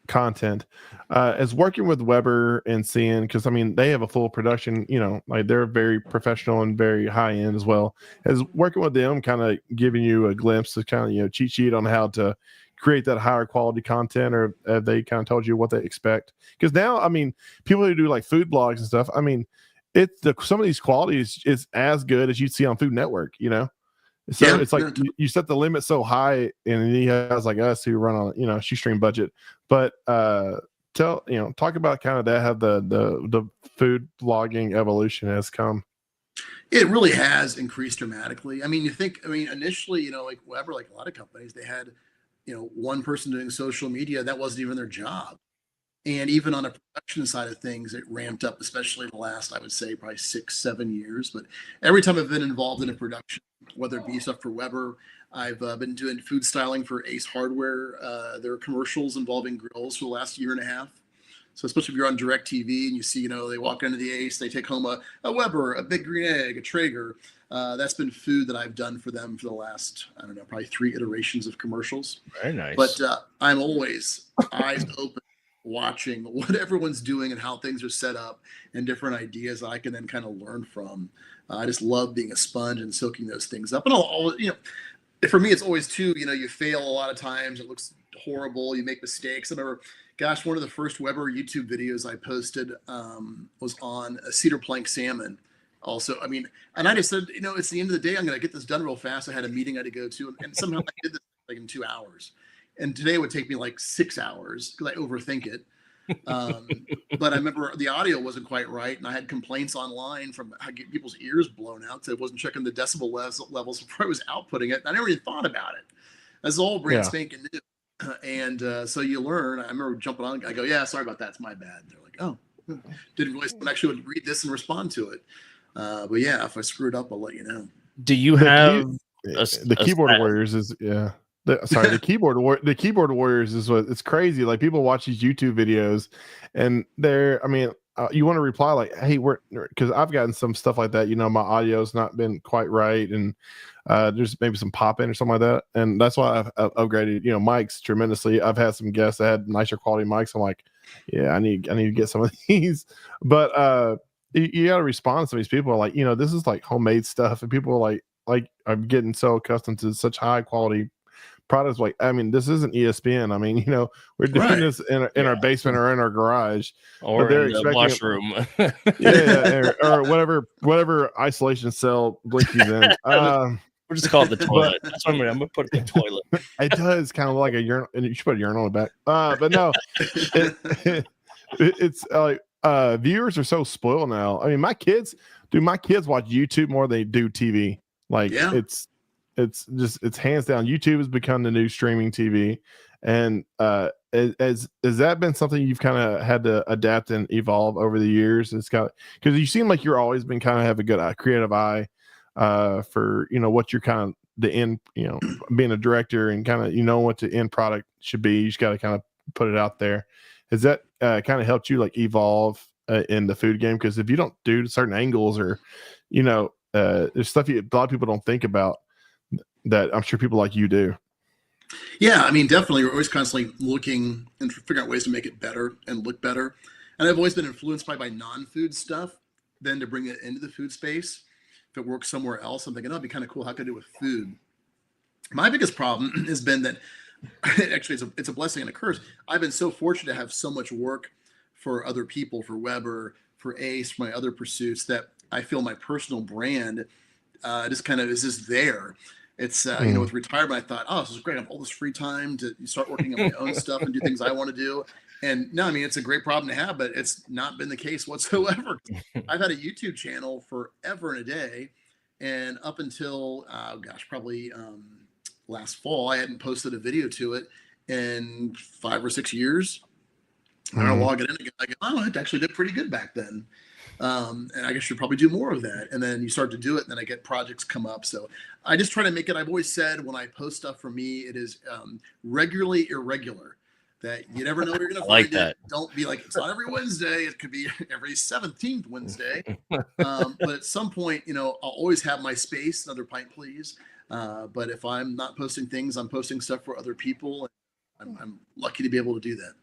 content. As working with Weber and seeing, because they have a full production, they're very professional and very high end as well. As working with them kind of giving you a glimpse of kind of cheat sheet on how to create that higher quality content, or have they kind of told you what they expect? Because now, people who do like food blogs and stuff, some of these qualities is as good as you'd see on Food Network, So Yeah, it's like yeah. you set the limit so high, and he has like us who run on shoestring budget. But talk about kind of that, how the food blogging evolution has come. It really has increased dramatically. I mean, initially, like Weber, like a lot of companies, they had, one person doing social media. That wasn't even their job. And even on a production side of things, it ramped up, especially in the last, I would say, probably 6, 7 years. But every time I've been involved in a production, whether it be stuff for Weber, I've been doing food styling for Ace Hardware. There are commercials involving grills for the last year and a half. So especially if you're on direct TV and you see, they walk into the Ace, they take home a Weber, a Big Green Egg, a Traeger. That's been food that I've done for them for the last, I don't know, probably 3 iterations of commercials. Very nice. But I'm always eyes open, watching what everyone's doing and how things are set up and different ideas I can then kind of learn from. I just love being a sponge and soaking those things up. And for me, it's always too, you fail a lot of times. It looks horrible. You make mistakes. I remember, gosh, one of the first Weber YouTube videos I posted was on a cedar plank salmon. Also, I mean, and I just said, it's the end of the day. I'm going to get this done real fast. I had a meeting I had to go to, and somehow I did this like in 2 hours. And today it would take me like 6 hours because I overthink it. But I remember the audio wasn't quite right, and I had complaints online from people's ears blown out because I wasn't checking the decibel levels before I was outputting it. I never even thought about it. That's all brand spanking new. And so you learn. I remember jumping on. I go, yeah, sorry about that. It's my bad. They're like, oh, didn't realize someone actually would read this and respond to it. But yeah, if I screw it up, I'll let you know. Do you have the keyboard warriors? The keyboard warriors is what it's crazy. Like people watch these YouTube videos, and you want to reply like, "Hey, because I've gotten some stuff like that. My audio's not been quite right, and there's maybe some pop in or something like that, and that's why I've upgraded mics tremendously. I've had some guests that had nicer quality mics. I'm like, yeah, I need to get some of these, but you got to respond to some of these people like, this is like homemade stuff, and people are like I'm getting so accustomed to such high quality products. Like, I mean, this isn't ESPN. I mean, we're doing this in our basement or in our garage, or but they're in the expecting washroom. or whatever isolation cell Blinky's in. We'll just call it the toilet. That's what I'm gonna put it in the toilet. It does kind of like a urinal, and you should put a urinal on the back. But no, it's like viewers are so spoiled now. I mean, my kids watch YouTube more than they do TV. Like it's hands down. YouTube has become the new streaming TV. And has that been something you've kind of had to adapt and evolve over the years? It's got, because you seem like you're always been kind of have a good creative eye for what you're kind of the end, being a director and kind of what the end product should be. You just got to kind of put it out there. Has that kind of helped you like evolve in the food game? Because if you don't do certain angles or there's stuff a lot of people don't think about that I'm sure people like you do. Yeah, I mean, definitely. We're always constantly looking and figuring out ways to make it better and look better. And I've always been influenced by non-food stuff, then to bring it into the food space. If it works somewhere else, I'm thinking, it'd be kind of cool. How could I do it with food? My biggest problem has been that actually it's a blessing and a curse. I've been so fortunate to have so much work for other people, for Weber, for Ace, for my other pursuits, that I feel my personal brand just kind of is just there. It's with retirement, I thought, oh, this is great. I have all this free time to start working on my own stuff and do things I want to do. And no, I mean, it's a great problem to have, but it's not been the case whatsoever. I've had a YouTube channel forever and a day, and up until probably last fall, I hadn't posted a video to it in 5 or 6 years. I log it in again. I go, oh, it actually did pretty good back then. And I guess you should probably do more of that. And then you start to do it, and then I get projects come up. So I just try to make it. I've always said when I post stuff for me, it is regularly irregular. That you never know where you're going to find it. Don't be like, it's not every Wednesday. It could be every 17th Wednesday. But at some point, I'll always have my space. Another pint, please. But if I'm not posting things, I'm posting stuff for other people. I'm lucky to be able to do that.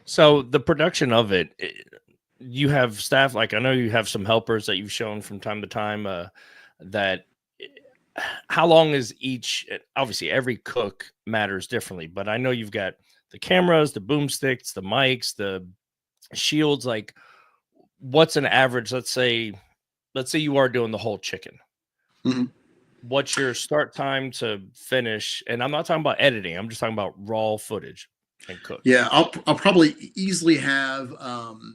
So the production of it, you have staff, like I know you have some helpers that you've shown from time to time that how long is each, obviously every cook matters differently, but I know you've got the cameras, the boomsticks, the mics, the shields. Like what's an average? Let's say you are doing the whole chicken. Mm-hmm. what's your start time to finish? And I'm not talking about editing. I'm just talking about raw footage and cook. Yeah, I'll probably easily have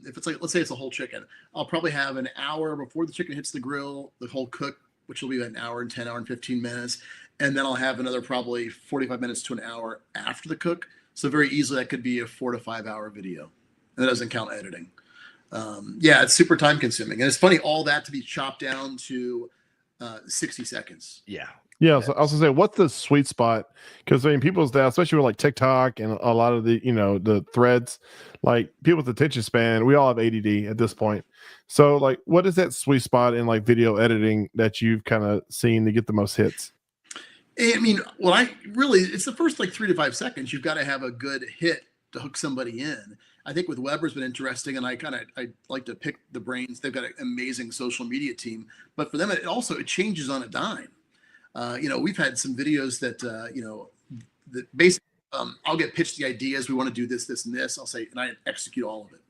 if it's like, let's say it's a whole chicken, I'll probably have an hour before the chicken hits the grill, the whole cook, which will be an hour and 10 hour and 15 minutes, and then I'll have another probably 45 minutes to an hour after the cook. So very easily that could be a 4 to 5 hour video, and that doesn't count editing. Yeah, it's super time consuming, and it's funny all that to be chopped down to 60 seconds. Yeah. Yeah, so I was gonna say, what's the sweet spot? Because I mean, people's that, especially with like TikTok and a lot of the the threads, like people's attention span, we all have ADD at this point. So, like, what is that sweet spot in like video editing that you've kind of seen to get the most hits? I mean, well, it's the first like 3 to 5 seconds. You've got to have a good hit to hook somebody in. I think with Weber's been interesting, and I like to pick the brains. They've got an amazing social media team, but for them, it changes on a dime. We've had some videos that that basically I'll get pitched the ideas. We want to do this, this, and this. I'll say, and I execute all of it.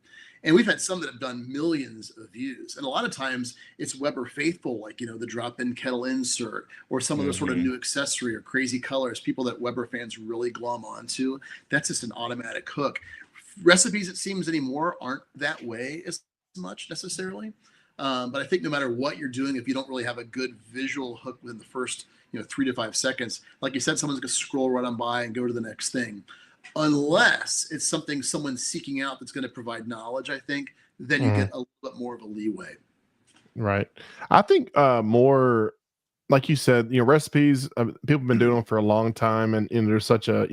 And we've had some that have done millions of views. And a lot of times it's Weber faithful, like, the drop-in kettle insert or some other sort of new accessory or crazy colors, people that Weber fans really glom onto. That's just an automatic hook. Recipes, it seems anymore, aren't that way as much necessarily. But I think no matter what you're doing, if you don't really have a good visual hook within the first 3 to 5 seconds, like you said, someone's going to scroll right on by and go to the next thing. Unless it's something someone's seeking out that's going to provide knowledge, I think, then you get a little bit more of a leeway. Right. I think more, like you said, recipes, people have been doing them for a long time, and there's such a,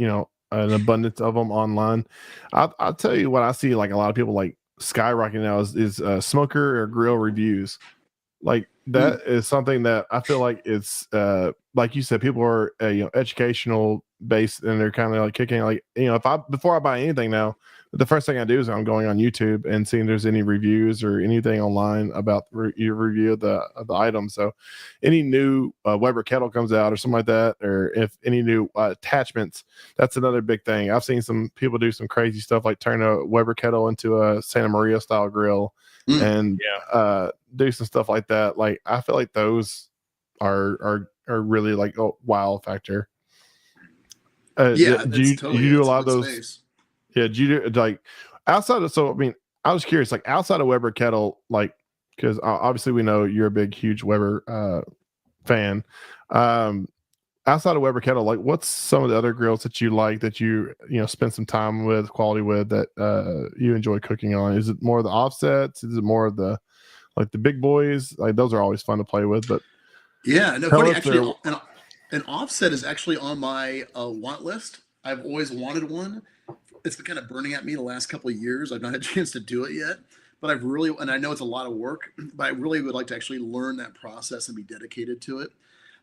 an abundance of them online. I'll tell you what I see, like a lot of people like skyrocketing now is smoker or grill reviews. Like that is something that I feel like it's like you said, people are educational based, and they're kind of like kicking, like, before I buy anything now, the first thing I do is I'm going on YouTube and seeing if there's any reviews or anything online about your review of the item. So any new Weber kettle comes out or something like that, or if any new attachments, that's another big thing. I've seen some people do some crazy stuff, like turn a Weber kettle into a Santa Maria style grill and do some stuff like that. Like I feel like those are really like a wow factor. Do you do a lot of those? Space. Yeah, do you do like outside of? So I mean, I was curious, like outside of Weber kettle, like, because obviously we know you're a big, huge Weber fan. Outside of Weber kettle, like what's some of the other grills that you like, that you spend some time with, quality with, that you enjoy cooking on? Is it more of the offsets? Is it more of the like the big boys? Like those are always fun to play with. But yeah, no, funny actually. An offset is actually on my want list. I've always wanted one. It's been kind of burning at me the last couple of years. I've not had a chance to do it yet, but and I know it's a lot of work, but I really would like to actually learn that process and be dedicated to it.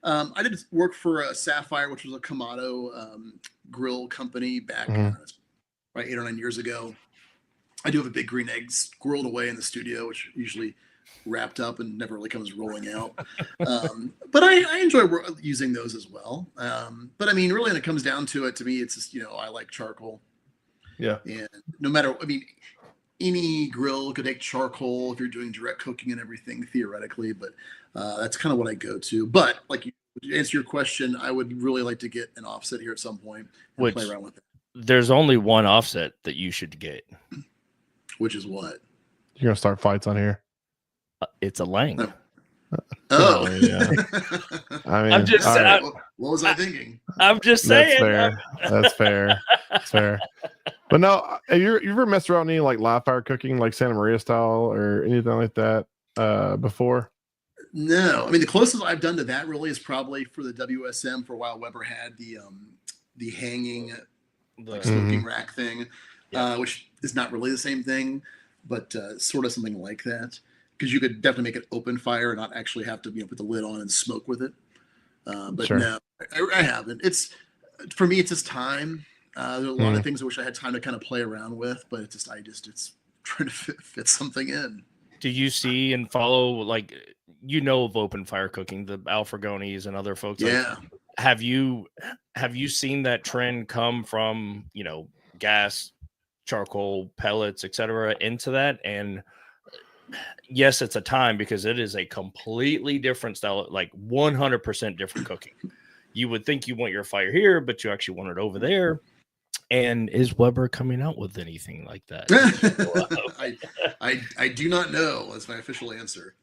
I did work for Sapphire, which was a Kamado grill company back right 8 or 9 years ago. I do have a big green egg squirreled away in the studio, which usually wrapped up and never really comes rolling out. But I enjoy using those as well. But I mean, really, when it comes down to it, to me, it's just, I like charcoal. Yeah. And no matter, I mean, any grill could take charcoal if you're doing direct cooking and everything, theoretically, but that's kind of what I go to. But like, to answer your question, I would really like to get an offset here at some point and play around with it. There's only one offset that you should get. Which is what? You're going to start fights on here. It's a Lang. Oh, yeah. I mean, I'm just. Right. What was I thinking? I'm just saying. That's fair. That's fair. But no, you ever messed around any like live fire cooking, like Santa Maria style or anything like that before? No, I mean the closest I've done to that really is probably for the WSM. For a while, Weber had the hanging like smoking rack thing, which is not really the same thing, but sort of something like that. Because you could definitely make it open fire and not actually have to put the lid on and smoke with it. But sure. No, I haven't. For me, it's just time. There's a lot of things I wish I had time to kind of play around with, but it's trying to fit something in. Do you see and follow, like, of open fire cooking, the Alfragonis and other folks? Yeah. Like, have you seen that trend come from, gas, charcoal, pellets, etc., into that? And Yes, it's a time because it is a completely different style, like 100% different cooking. You would think you want your fire here, but you actually want it over there. And is Weber coming out with anything like that? I do not know. That's my official answer.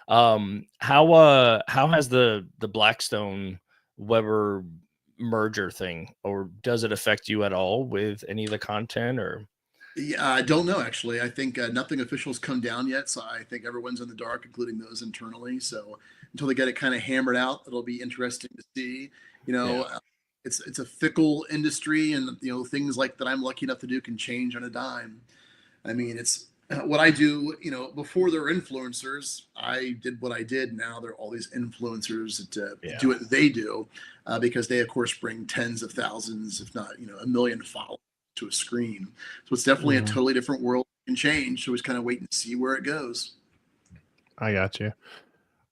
How has the Blackstone Weber merger thing, or does it affect you at all with any of the content? Or Yeah, I don't know actually. I think nothing official's come down yet, so I think everyone's in the dark, including those internally. So until they get it kind of hammered out, it'll be interesting to see. You know, Yeah. it's a fickle industry, and you know things like that I'm lucky enough to do can change on a dime. I mean, it's what I do. You know, before they're influencers, I did what I did. Now they're all these influencers that do what they do, because they of course bring tens of thousands, if not a million followers to a screen. So it's definitely a totally different world and change. So we just kind of wait and see where it goes. I got you.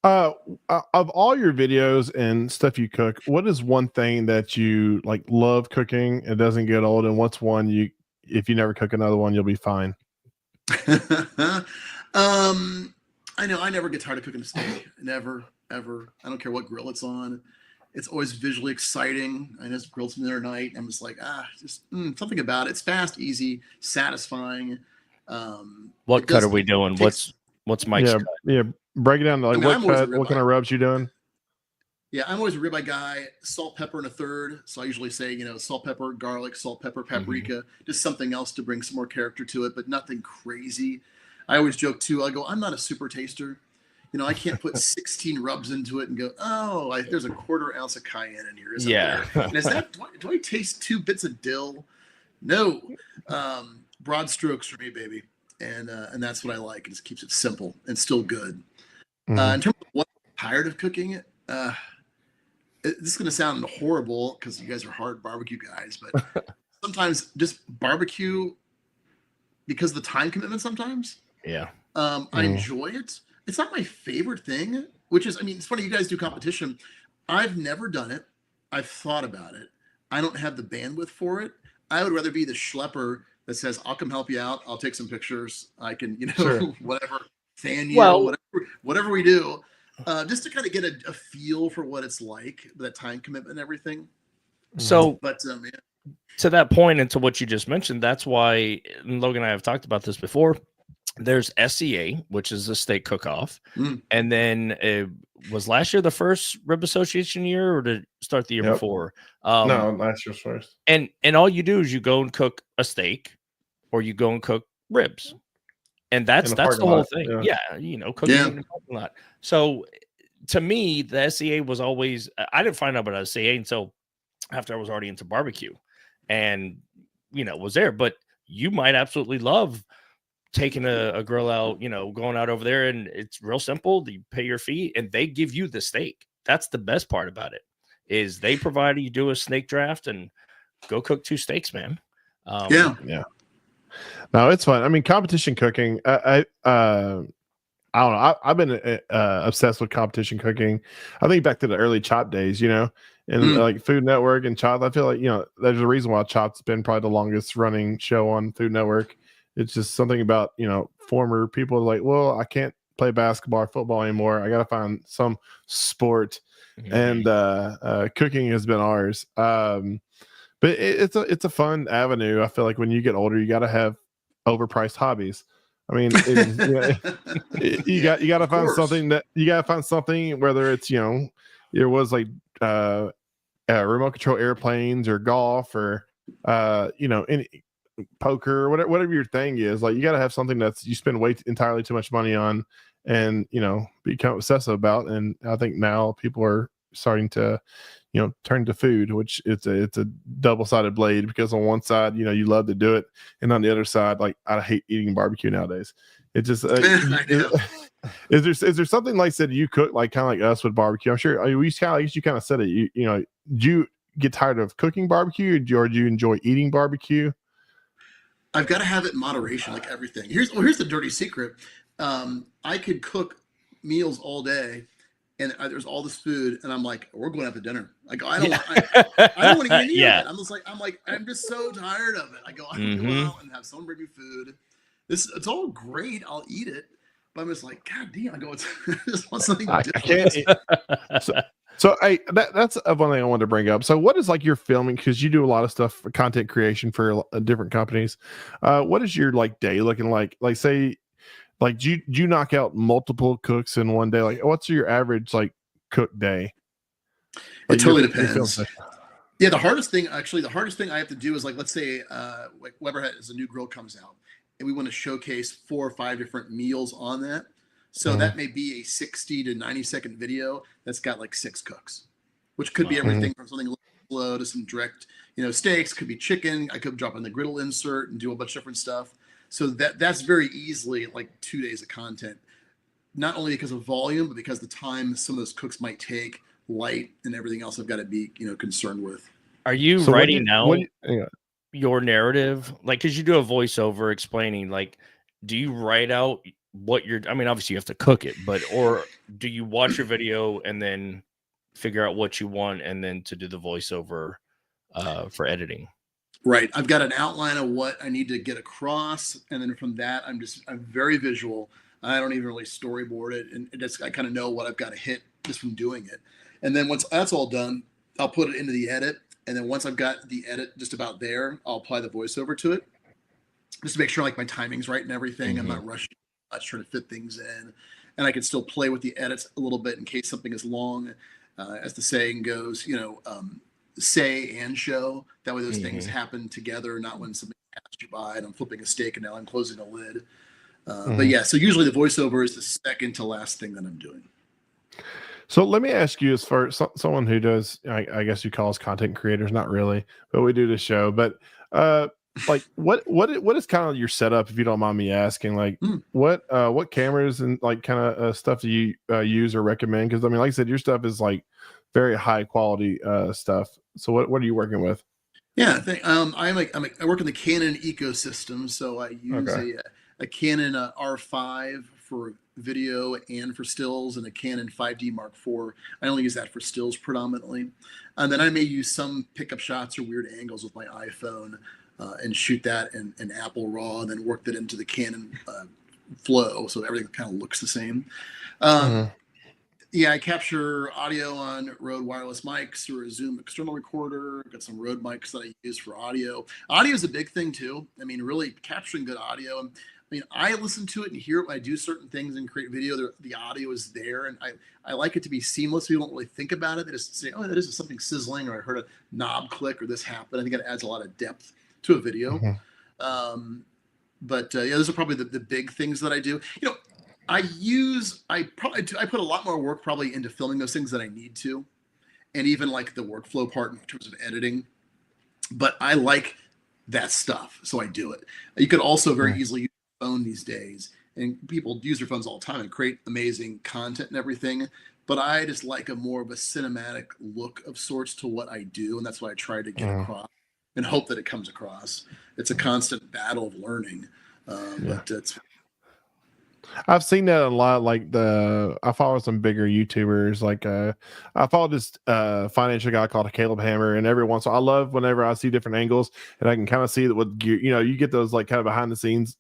Of all your videos and stuff you cook, what is one thing that you like love cooking? It doesn't get old, and what's one if you never cook another one, you'll be fine. I know I never get tired of cooking a steak. Never, ever. I don't care what grill it's on. It's always visually exciting. I just grilled some the other night. I'm just like, just something about it. It's fast, easy, satisfying. What cut are we doing? What's Mike's cut? Yeah. Break it down to like what cut, what kind of rubs you doing? Yeah, I'm always a ribeye guy. Salt, pepper, and a third. So I usually say, salt, pepper, garlic, salt, pepper, paprika, just something else to bring some more character to it, but nothing crazy. I always joke too. I go, I'm not a super taster. I can't put 16 rubs into it and go, there's a quarter ounce of cayenne in here. There? And is that, do I taste 2 bits of dill? No. Broad strokes for me, baby. And that's what I like. It just keeps it simple and still good. In terms of what I'm tired of cooking, this is going to sound horrible because you guys are hard barbecue guys, but sometimes just barbecue because of the time commitment sometimes. Yeah. I enjoy it. It's not my favorite thing, which is, it's funny. You guys do competition. I've never done it. I've thought about it. I don't have the bandwidth for it. I would rather be the schlepper that says, I'll come help you out. I'll take some pictures. I can, whatever, fan you, whatever we do. Just to kind of get a feel for what it's like, that time commitment and everything. So, but to that point and to what you just mentioned, that's why Logan and I have talked about this before. There's SCA, which is a steak cook-off, and then was last year the first Rib Association year, or did it start the year before? No, last year's first. And all you do is you go and cook a steak, or you go and cook ribs. And that's the whole thing. Yeah, cooking in the parking lot. So to me, the SCA was always, I didn't find out about SCA until after I was already into barbecue and, was there. But you might absolutely love taking a grill out, going out over there, and it's real simple. You pay your fee and they give you the steak. That's the best part about it, is they provide you do a snake draft and go cook 2 steaks, man. Yeah. No, it's fun. Competition cooking. I don't know. I've been obsessed with competition cooking. I think back to the early Chop days, and like Food Network and Chop. I feel like there's a reason why Chop's been probably the longest running show on Food Network. It's just something about former people like, well, I can't play basketball or football anymore. I got to find some sport, and cooking has been ours. But it's a fun avenue. I feel like when you get older, you got to have overpriced hobbies. You got to find something whether it's there was like remote control airplanes or golf or any poker, whatever your thing is. Like you got to have something that's you spend entirely too much money on and become obsessive about. And I think now people are starting to turn to food, which it's a double-sided blade, because on one side you love to do it, and on the other side, like, I hate eating barbecue nowadays. It just is there something like said you cook like kind of like us with barbecue? I'm sure you kind of said it. Do you get tired of cooking barbecue, or do you enjoy eating barbecue? I've got to have it in moderation, like everything. Here's the dirty secret. I could cook meals all day, and there's all this food, and I'm like, we're going out to dinner. I go, I don't want to eat any of it. I'm just so tired of it. I go, I can go out and have someone bring me food. it's all great. I'll eat it. But I'm just like, God damn, I just want something I different. can't. So that's one thing I wanted to bring up. So what is like your filming? Because you do a lot of stuff for content creation for different companies. What is your like day looking like? Like say, like do you knock out multiple cooks in one day? Like what's your average like cook day? It Like totally your film depends. session? Yeah, the hardest thing I have to do is like, let's say like Weber has a new grill comes out and we want to showcase 4 or 5 different meals on that. So that may be a 60 to 90-second video that's got like 6 cooks, which could be everything from something slow to some direct, steaks, could be chicken. I could drop in the griddle insert and do a bunch of different stuff. So that's very easily like 2 days of content, not only because of volume, but because the time some of those cooks might take, light, and everything else I've got to be, concerned with. Are you So writing out your narrative? Like, because you do a voiceover explaining, like, do you write out what you're, I mean, obviously you have to cook it, but, or do you watch your video and then figure out what you want and then to do the voiceover for editing? Right. I've got an outline of what I need to get across. And then from that, I'm very visual. I don't even really storyboard it. And I kind of know what I've got to hit just from doing it. And then once that's all done, I'll put it into the edit. And then once I've got the edit just about there, I'll apply the voiceover to it just to make sure like my timing's right and everything. I'm not rushing, I'm not trying to fit things in. And I can still play with the edits a little bit in case something is long. As the saying goes, say and show. That way those things happen together, not when something passes you by and I'm flipping a steak and now I'm closing a lid. But yeah, so usually the voiceover is the second to last thing that I'm doing. So let me ask you, as far as someone who does, I guess you call us content creators, not really, but we do the show. But like, what is kind of your setup, if you don't mind me asking? Like, what cameras and like kind of stuff do you use or recommend? Because I mean, like I said, your stuff is like very high quality stuff. So what are you working with? Yeah, I work in the Canon ecosystem, so I use a Canon R5 for video and for stills, and a Canon 5D Mark IV. I only use that for stills predominantly, and then I may use some pickup shots or weird angles with my iPhone and shoot that in Apple RAW, and then work that into the Canon Flow, so everything kind of looks the same. Yeah, I capture audio on Rode wireless mics or a Zoom external recorder. Got some Rode mics that I use for audio. Audio is a big thing too. I mean, really capturing good audio. I mean, I listen to it and hear it when I do certain things and create video. The audio is there, and I like it to be seamless. So you don't really think about it. They just say, "Oh, that is something sizzling," or "I heard a knob click," or "This happened." I think it adds a lot of depth to a video. But yeah, those are probably the big things that I do. I put a lot more work probably into filming those things that I need to, and even like the workflow part in terms of editing. But I like that stuff, so I do it. You could also very easily use your phone these days, and people use their phones all the time and create amazing content and everything. But I just like a more of a cinematic look of sorts to what I do, and that's what I try to get across and hope that it comes across. It's a constant battle of learning, but it's. I've seen that a lot. Like I follow some bigger YouTubers. Like I follow this financial guy called Caleb Hammer, and every once in a while, I love whenever I see different angles and I can kind of see that with gear. You get those like kind of behind the scenes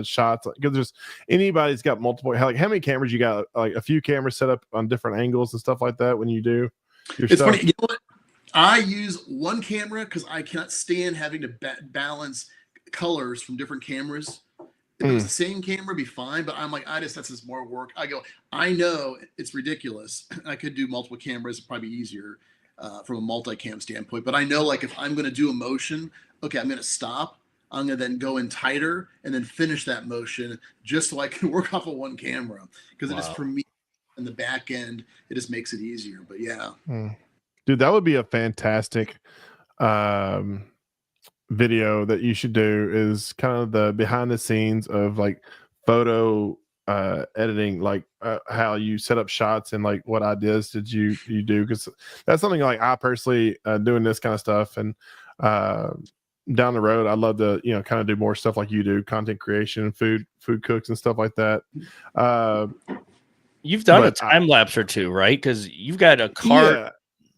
shots because there's anybody's got multiple. Like how many cameras you got? Like a few cameras set up on different angles and stuff like that when you do your it's stuff. Funny. You know what? I use one camera because I cannot stand having to balance colors from different cameras. If it was the same camera, be fine. But I'm like, that's just more work. I know it's ridiculous. I could do multiple cameras, it'd probably be easier from a multicam standpoint. But I know, like, if I'm going to do a motion, okay, I'm going to stop. I'm going to then go in tighter and then finish that motion just so I can work off of one camera. Because it just, for me, in the back end, it just makes it easier. But yeah. Dude, that would be a fantastic video that you should do, is kind of the behind the scenes of like photo editing, like how you set up shots and like what ideas did you do, because that's something like I personally doing this kind of stuff, and down the road I'd love to kind of do more stuff like you do, content creation, food cooks and stuff like that. You've done a time lapse or two, right? Because you've got a cart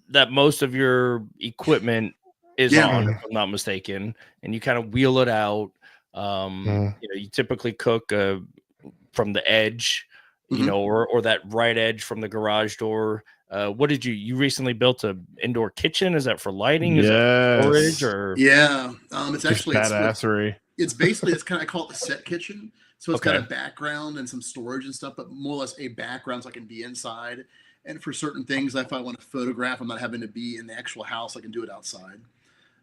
that most of your equipment is on, if I'm not mistaken, and you kind of wheel it out. You typically cook from the edge, Mhm. or that right edge from the garage door. What did you recently built a indoor kitchen? Is that for lighting? Is that for storage Yes. or? Yeah, it's Just actually badassery. it's basically it's kind of I call it the set kitchen. So it's got a Okay. background and some storage and stuff, but more or less a background so I can be inside. And for certain things, if I want to photograph, I'm not having to be in the actual house. I can do it outside.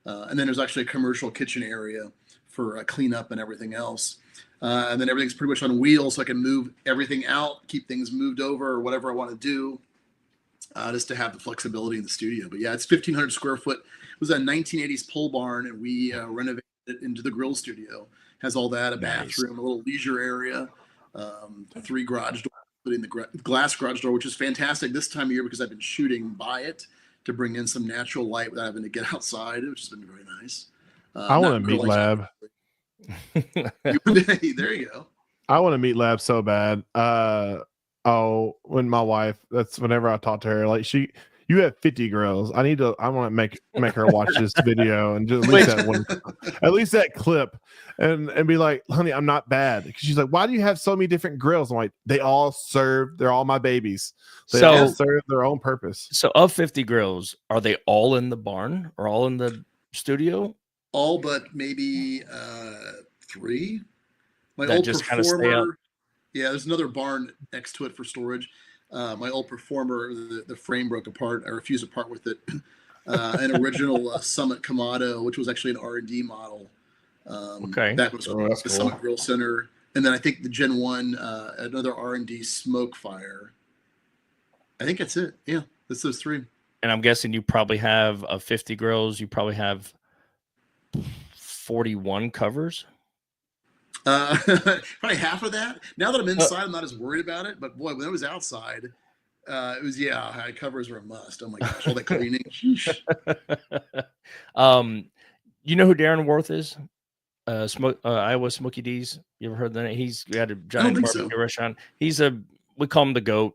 And then there's actually a commercial kitchen area for cleanup and everything else. And then everything's pretty much on wheels, so I can move everything out, keep things moved over, or whatever I want to do, just to have the flexibility in the studio. But yeah, it's 1,500 square foot. It was a 1980s pole barn, and we renovated it into the grill studio. Has all that, a bathroom, a little leisure area, 3 garage doors, including the glass garage door, which is fantastic this time of year because I've been shooting by it to bring in some natural light without having to get outside, which has been very nice. I want a meat lab. There you go. I want a meat lab so bad. When my wife, that's whenever I talk to her, like you have 50 grills. I want to make her watch this video and just at least that clip and be like, honey, I'm not bad. Because she's like, why do you have so many different grills? I'm like, they're all my babies. They all serve their own purpose. So of 50 grills, are they all in the barn or all in the studio? All but maybe 3. My that old just kind of stay up. Yeah, there's another barn next to it for storage. My old Performer, the frame broke apart. I refused to part with it. An original Summit Kamado, which was actually an R&D model. Okay, that was that's the cool. Summit Grill Center, and then I think the Gen 1, another R&D Smoke Fire. I think that's it. Yeah, that's those 3. And I'm guessing you probably have of 50 grills, you probably have 41 covers. Probably half of that. Now that I'm inside, I'm not as worried about it. But boy, when I was outside, it was high covers were a must. Oh my gosh, all that cleaning. You know who Darren Worth is? Iowa Smoky D's. You ever heard that? He's got a giant barbecue restaurant. We call him the GOAT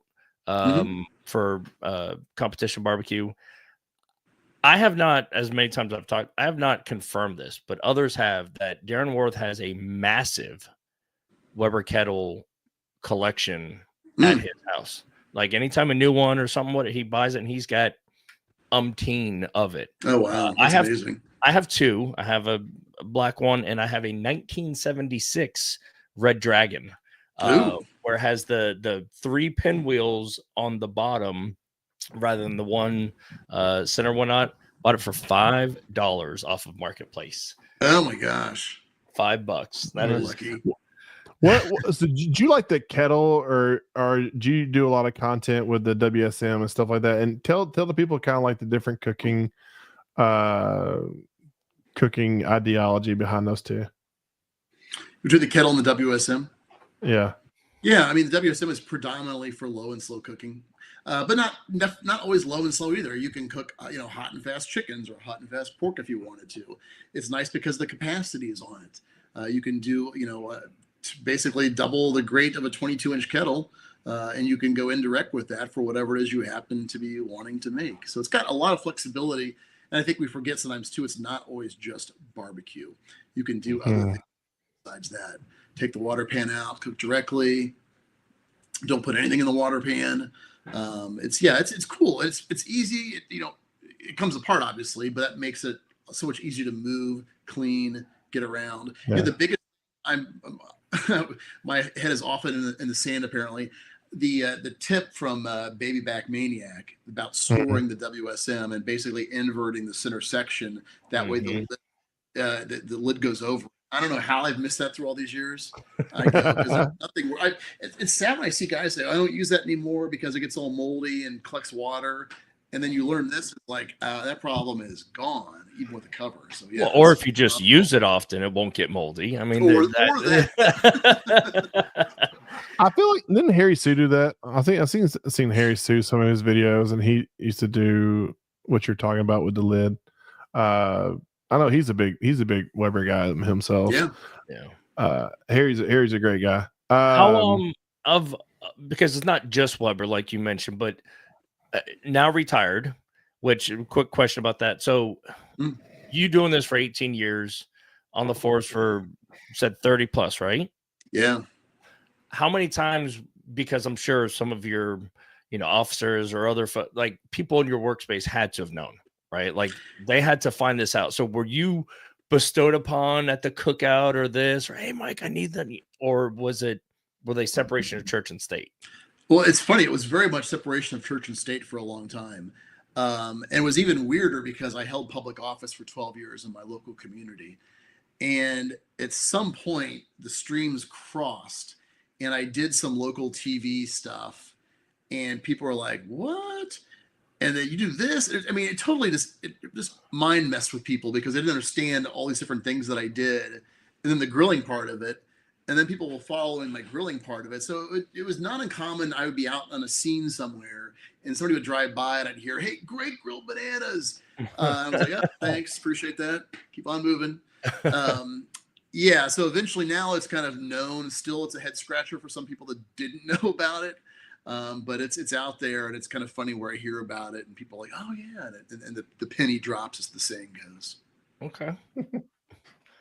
for competition barbecue. I have not, as many times I've talked, I have not confirmed this, but others have, that Darren Worth has a massive Weber kettle collection at his house. Like anytime a new one or something, he buys it and he's got umpteen of it. Oh wow, that's amazing. I have 2. I have a black one and I have a 1976 Red Dragon, where it has the 3 pinwheels on the bottom rather than the one center one. Bought it for $5 off of Marketplace. Oh my gosh, $5. That is lucky. So did you like the kettle or do you do a lot of content with the WSM and stuff like that? And tell the people kind of like the different cooking ideology behind those 2. Between the kettle and the WSM? Yeah. Yeah, I mean the WSM is predominantly for low and slow cooking, but not always low and slow either. You can cook hot and fast chickens or hot and fast pork if you wanted to. It's nice because the capacity is on it. You can do basically double the grate of a 22-inch kettle, and you can go indirect with that for whatever it is you happen to be wanting to make. So it's got a lot of flexibility, and I think we forget sometimes too. It's not always just barbecue. You can do other things besides that. Take the water pan out, cook directly. Don't put anything in the water pan. It's cool. It's easy. It comes apart obviously, but that makes it so much easier to move, clean, get around. Yeah. The biggest, my head is often in the sand apparently. The tip from Baby Back Maniac about storing the WSM and basically inverting the center section. That way the lid goes over. I don't know how I've missed that through all these years. I know, because nothing. It's sad when I see guys say, I don't use that anymore because it gets all moldy and collects water. And then you learn this, it's like, that problem is gone, even with the cover. So yeah. Well, or if you just use it often, it won't get moldy. I mean, I feel like, didn't Harry Sue do that? I think I've seen Harry Sue some of his videos, and he used to do what you're talking about with the lid. I know he's a big Weber guy himself. Yeah. Harry's a great guy. Because it's not just Weber like you mentioned, but now retired. Which, quick question about that. So you doing this for 18 years on the force for said 30 plus, right? Yeah. How many times, because I'm sure some of your, officers or other like people in your workspace had to have known, right? Like they had to find this out. So were you bestowed upon at the cookout or this, or, hey, Mike, I need that? Or were they separation of church and state? Well, it's funny. It was very much separation of church and state for a long time. And it was even weirder because I held public office for 12 years in my local community. And at some point, the streams crossed, and I did some local TV stuff, and people were like, "What?" And then you do this. I mean, it totally just mind messed with people because they didn't understand all these different things that I did, and then the grilling part of it, and then people will follow in my grilling part of it. So it was not uncommon. I would be out on a scene somewhere, and somebody would drive by, and I'd hear, "Hey, great grilled bananas." I was like, "Yeah, thanks, appreciate that. Keep on moving." Yeah, so eventually now it's kind of known. Still, it's a head scratcher for some people that didn't know about it, but it's out there, and it's kind of funny where I hear about it, and people are like, "Oh yeah," and the penny drops, as the saying goes. Okay,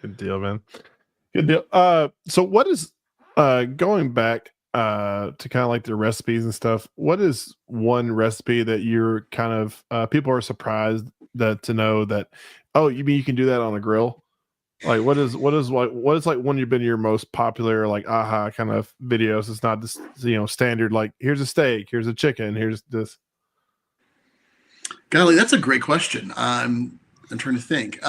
good deal, man. Good deal. So what is going back to kind of like the recipes and stuff? What is one recipe that you're kind of people are surprised to know that? Oh, you mean you can do that on a grill? Like what is like one you've been your most popular like aha kind of videos? It's not just standard like here's a steak, here's a chicken, here's this. Golly, that's a great question. I'm trying to think.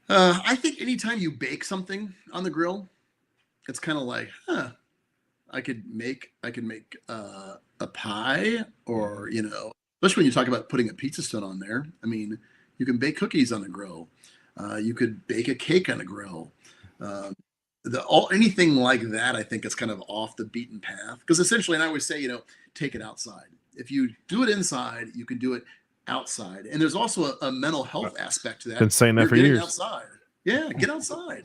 I think anytime you bake something on the grill, it's kind of like, I could make a pie, or especially when you talk about putting a pizza stone on there. I mean, you can bake cookies on a grill. You could bake a cake on a grill. Anything like that, I think is kind of off the beaten path. Because essentially, and I always say, take it outside. If you do it inside, you can do it outside. And there's also a mental health aspect to that. Been saying that for years. Outside. Yeah, get outside.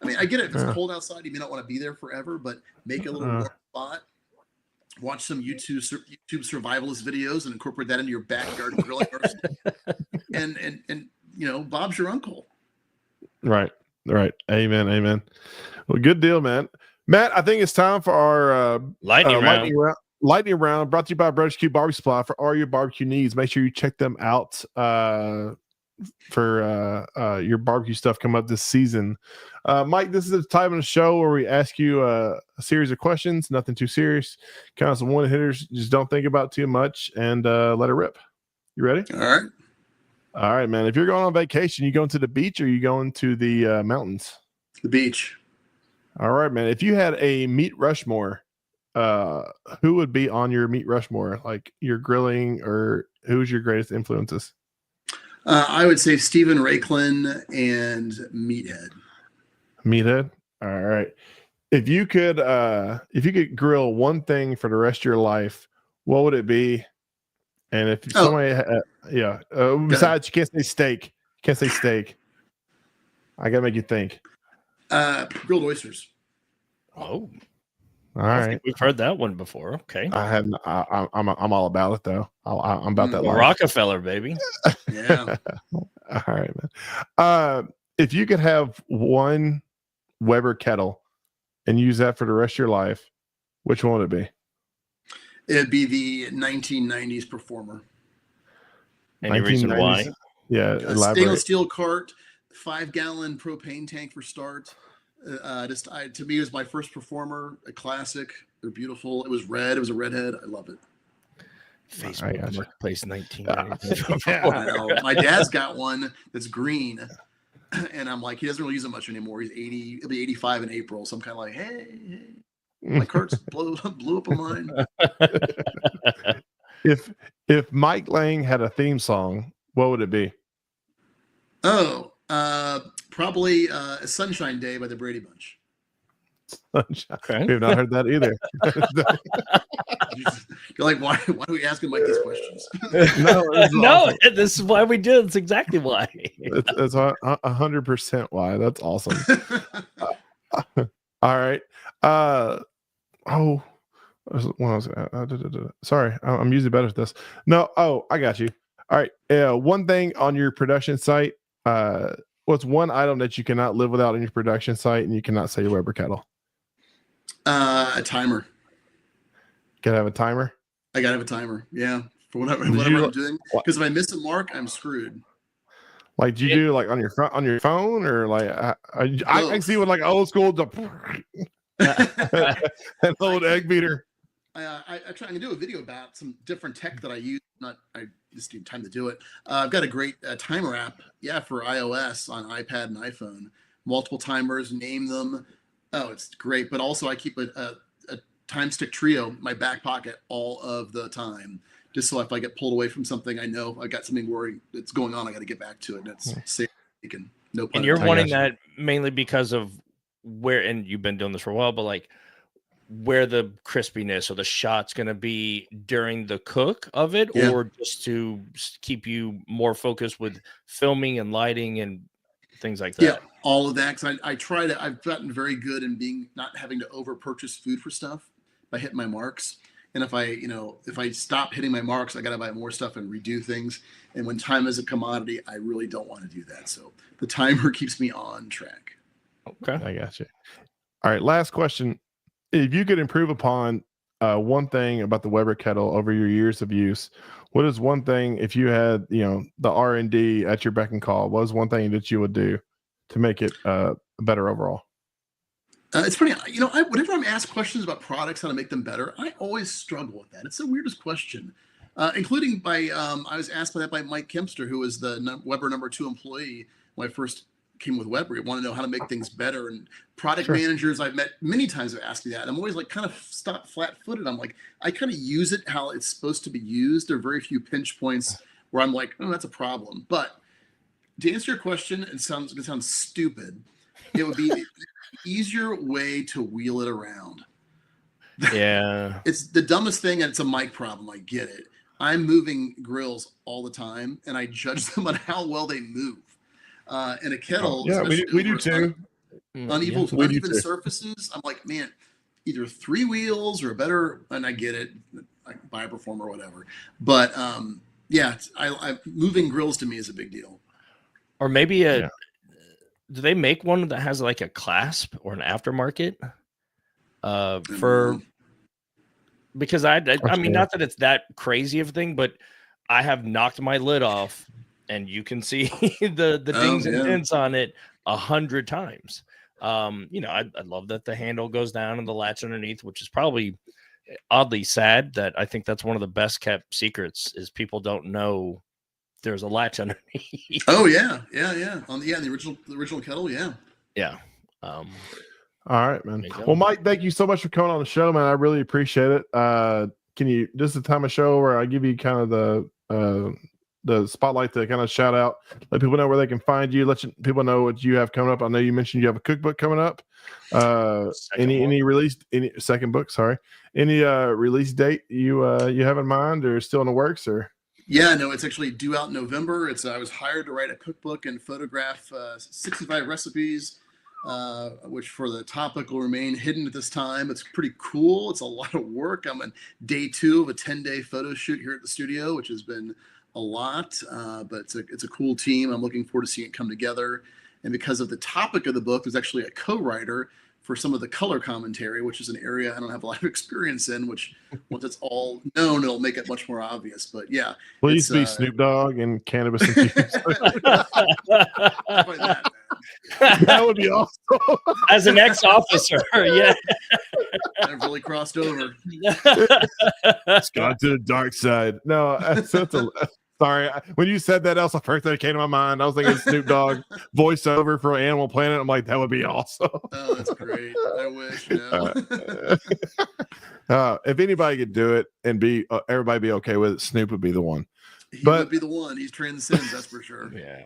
I mean, I get it. If it's cold outside, you may not want to be there forever, but make a little warm spot. Watch some YouTube survivalist videos and incorporate that into your backyard grilling arsenal. And Bob's your uncle. Right. Amen. Well, good deal, man. Matt, I think it's time for our lightning round. Lightning round, brought to you by Brothers Q Barbecue Supply. For all your barbecue needs, make sure you check them out for your barbecue stuff coming up this season. Mike, this is the time of the show where we ask you a series of questions, nothing too serious, kind of some one-hitters. Just don't think about too much and let it rip. You ready? All right, man. If you're going on vacation, you going to the beach or you going to the mountains? The beach. All right, man. If you had a meat Rushmore, who would be on your meat Rushmore? Like your grilling, or who's your greatest influences? I would say Stephen Raiklin and Meathead. Meathead. All right. If you could grill one thing for the rest of your life, what would it be? And if somebody, besides you can't say steak. I gotta make you think. Grilled oysters. Oh, all right. We've heard that one before. Okay. I'm all about it though. I'm about that life. Rockefeller, baby. Yeah. All right, man. If you could have one Weber kettle and use that for the rest of your life, which one would it be? It'd be the 1990s Performer. Any reason why? Yeah, stainless steel cart, 5-gallon propane tank for start. To me, it was my first Performer, a classic. They're beautiful. It was red. It was a redhead. I love it. Facebook Marketplace 1990. I know. My dad's got one that's green, and I'm like, he doesn't really use it much anymore. He's 80. He'll be 85 in April. So I'm kind of like, hey. My carts blew up on mine. If Mike Lang had a theme song, what would it be? Oh, probably Sunshine Day by the Brady Bunch. Sunshine. Okay. We've not heard that either. You're like, why are we asking Mike these questions? No, this is why we do. That's exactly why. That's 100% why. That's awesome. All right. Sorry, I'm usually better at this. No, I got you. All right. One thing on your production site, what's one item that you cannot live without in your production site, and you cannot say your Weber kettle? A timer. Gotta have a timer. I gotta have a timer. Yeah, for whatever I'm doing. Because if I miss a mark, I'm screwed. Like, do you do like on your phone, or like I see with like old school an old egg beater. I try and do a video about some different tech that I use. I just need time to do it. I've got a great timer app, for iOS on iPad and iPhone. Multiple timers, name them. Oh, it's great. But also, I keep a time stick trio in my back pocket all of the time, just so if I get pulled away from something, I know I got something that's going on. I got to get back to it, and it's safe. No pun. And you're wanting that mainly because of where, and you've been doing this for a while, but like where the crispiness or the shot's going to be during the cook of it, or just to keep you more focused with filming and lighting and things like that. Yeah, all of that. Because I've gotten very good in not having to over purchase food for stuff by hitting my marks. And if I stop hitting my marks, I got to buy more stuff and redo things. And when time is a commodity, I really don't want to do that. So the timer keeps me on track. Okay. I got you. All right. Last question. If you could improve upon one thing about the Weber kettle over your years of use, what is one thing, if you had, the R&D at your beck and call, what is one thing that you would do to make it better overall? It's funny, whenever I'm asked questions about products, how to make them better, I always struggle with that. It's the weirdest question, including by, I was asked by Mike Kempster, who was the Weber #2 employee when I first came with Weber. He wanted to know how to make things better, and product managers I've met many times have asked me that. I'm always like kind of stopped flat-footed. I'm like, I kind of use it how it's supposed to be used. There are very few pinch points where I'm like, oh, that's a problem. But to answer your question, it sounds stupid. It would be an easier way to wheel it around. Yeah. It's the dumbest thing, and it's a mic problem. I get it. I'm moving grills all the time, and I judge them on how well they move. In a kettle, we do too. Uneven surfaces. I'm like, man, either 3 wheels or better. And I get it, like buy a Performer or whatever. But moving grills to me is a big deal. Or maybe do they make one that has like a clasp or an aftermarket? Because I mean, not that it's that crazy of a thing, but I have knocked my lid off, and you can see the dings and dents on it 100 times. I love that the handle goes down and the latch underneath, which is probably oddly sad. That I think that's one of the best kept secrets is people don't know there's a latch underneath. Oh yeah. On the original kettle, yeah. All right, man. Well, Mike, thank you so much for coming on the show, man. I really appreciate it. This is the time of show where I give you kind of the spotlight to kind of shout out, let people know where they can find you, people know what you have coming up. I know you mentioned you have a cookbook coming up. Any release date you have in mind, or still in the works, or? Yeah, no, it's actually due out in November. I was hired to write a cookbook and photograph 65 recipes, which for the topic will remain hidden at this time. It's pretty cool. It's a lot of work. I'm on day 2 of a 10-day photo shoot here at the studio, which has been a lot, but it's a cool team. I'm looking forward to seeing it come together. And because of the topic of the book, there's actually a co-writer for some of the color commentary, which is an area I don't have a lot of experience in, which once it's all known, it'll make it much more obvious. But yeah. Please be Snoop Dogg and cannabis infused. That would be awesome. As an ex-officer, yeah. I've really crossed over. It's gone to the dark side. No, sorry. When you said that, else the first thing that came to my mind, I was thinking Snoop Dogg voiceover for Animal Planet. I'm like, that would be awesome. Oh, that's great. I wish. If anybody could do it and everybody be okay with it, Snoop would be the one. He would be the one. He transcends, that's for sure. Yeah.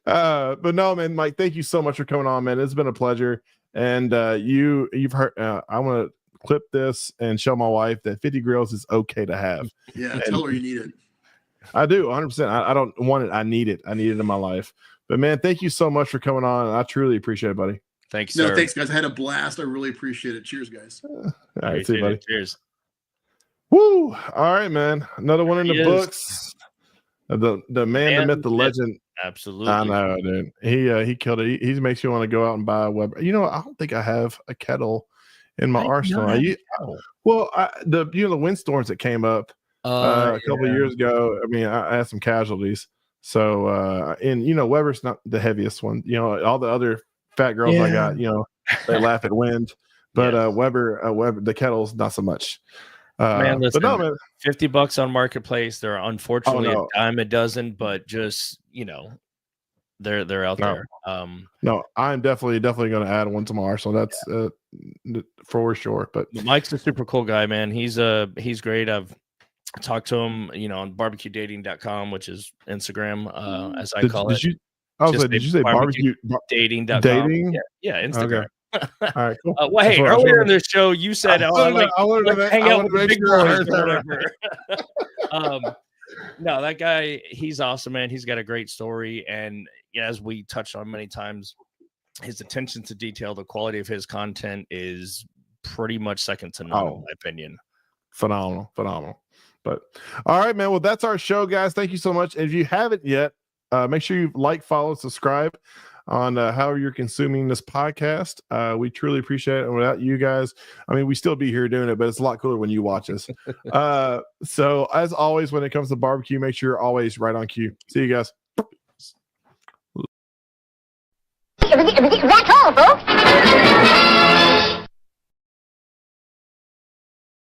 But no, man, Mike, thank you so much for coming on, man. It's been a pleasure. And you've heard. I want to clip this and show my wife that 50 grills is okay to have. Yeah, tell her you need it. I do 100%. I don't want it. I need it. I need it in my life. But man, thank you so much for coming on. I truly appreciate it, buddy. Thanks, sir. No, thanks, guys. I had a blast. I really appreciate it. Cheers, guys. All right, see you, buddy. Cheers. Woo! All right, man. Another one in the books. The man, the myth, the legend. Absolutely. I know, dude. He killed it. He makes you want to go out and buy a Weber. I don't think I have a kettle in my arsenal. The windstorms that came up a couple of years ago. I mean, I had some casualties. So and Weber's not the heaviest one. All the other fat girls I got, they laugh at wind. But Weber, the kettle's not so much. Man, listen, but no, man. $50 on Marketplace. They're unfortunately a dime a dozen, but just they're out there. No, I'm definitely going to add one to my arsenal. That's for sure. But Mike's a super cool guy, man. He's great. I've talked to him, on barbecuedating.com, which is Instagram, as I call it. Did you say barbecue dating.com? Dating? Yeah, Instagram. Okay. All right, cool. Well, hey, earlier in the show, you said, I wanted to hang out with the big boys or that whatever. No, that guy, he's awesome, man. He's got a great story. And as we touched on many times, his attention to detail, the quality of his content is pretty much second to none, in my opinion. Phenomenal. But all right, man. Well, that's our show, guys. Thank you so much. If you haven't yet, make sure you like, follow, subscribe on how you're consuming this podcast. We truly appreciate it. And without you guys, I mean, we still be here doing it, but it's a lot cooler when you watch us. So as always, when it comes to barbecue, make sure you're always right on cue. See you guys. That's all, folks.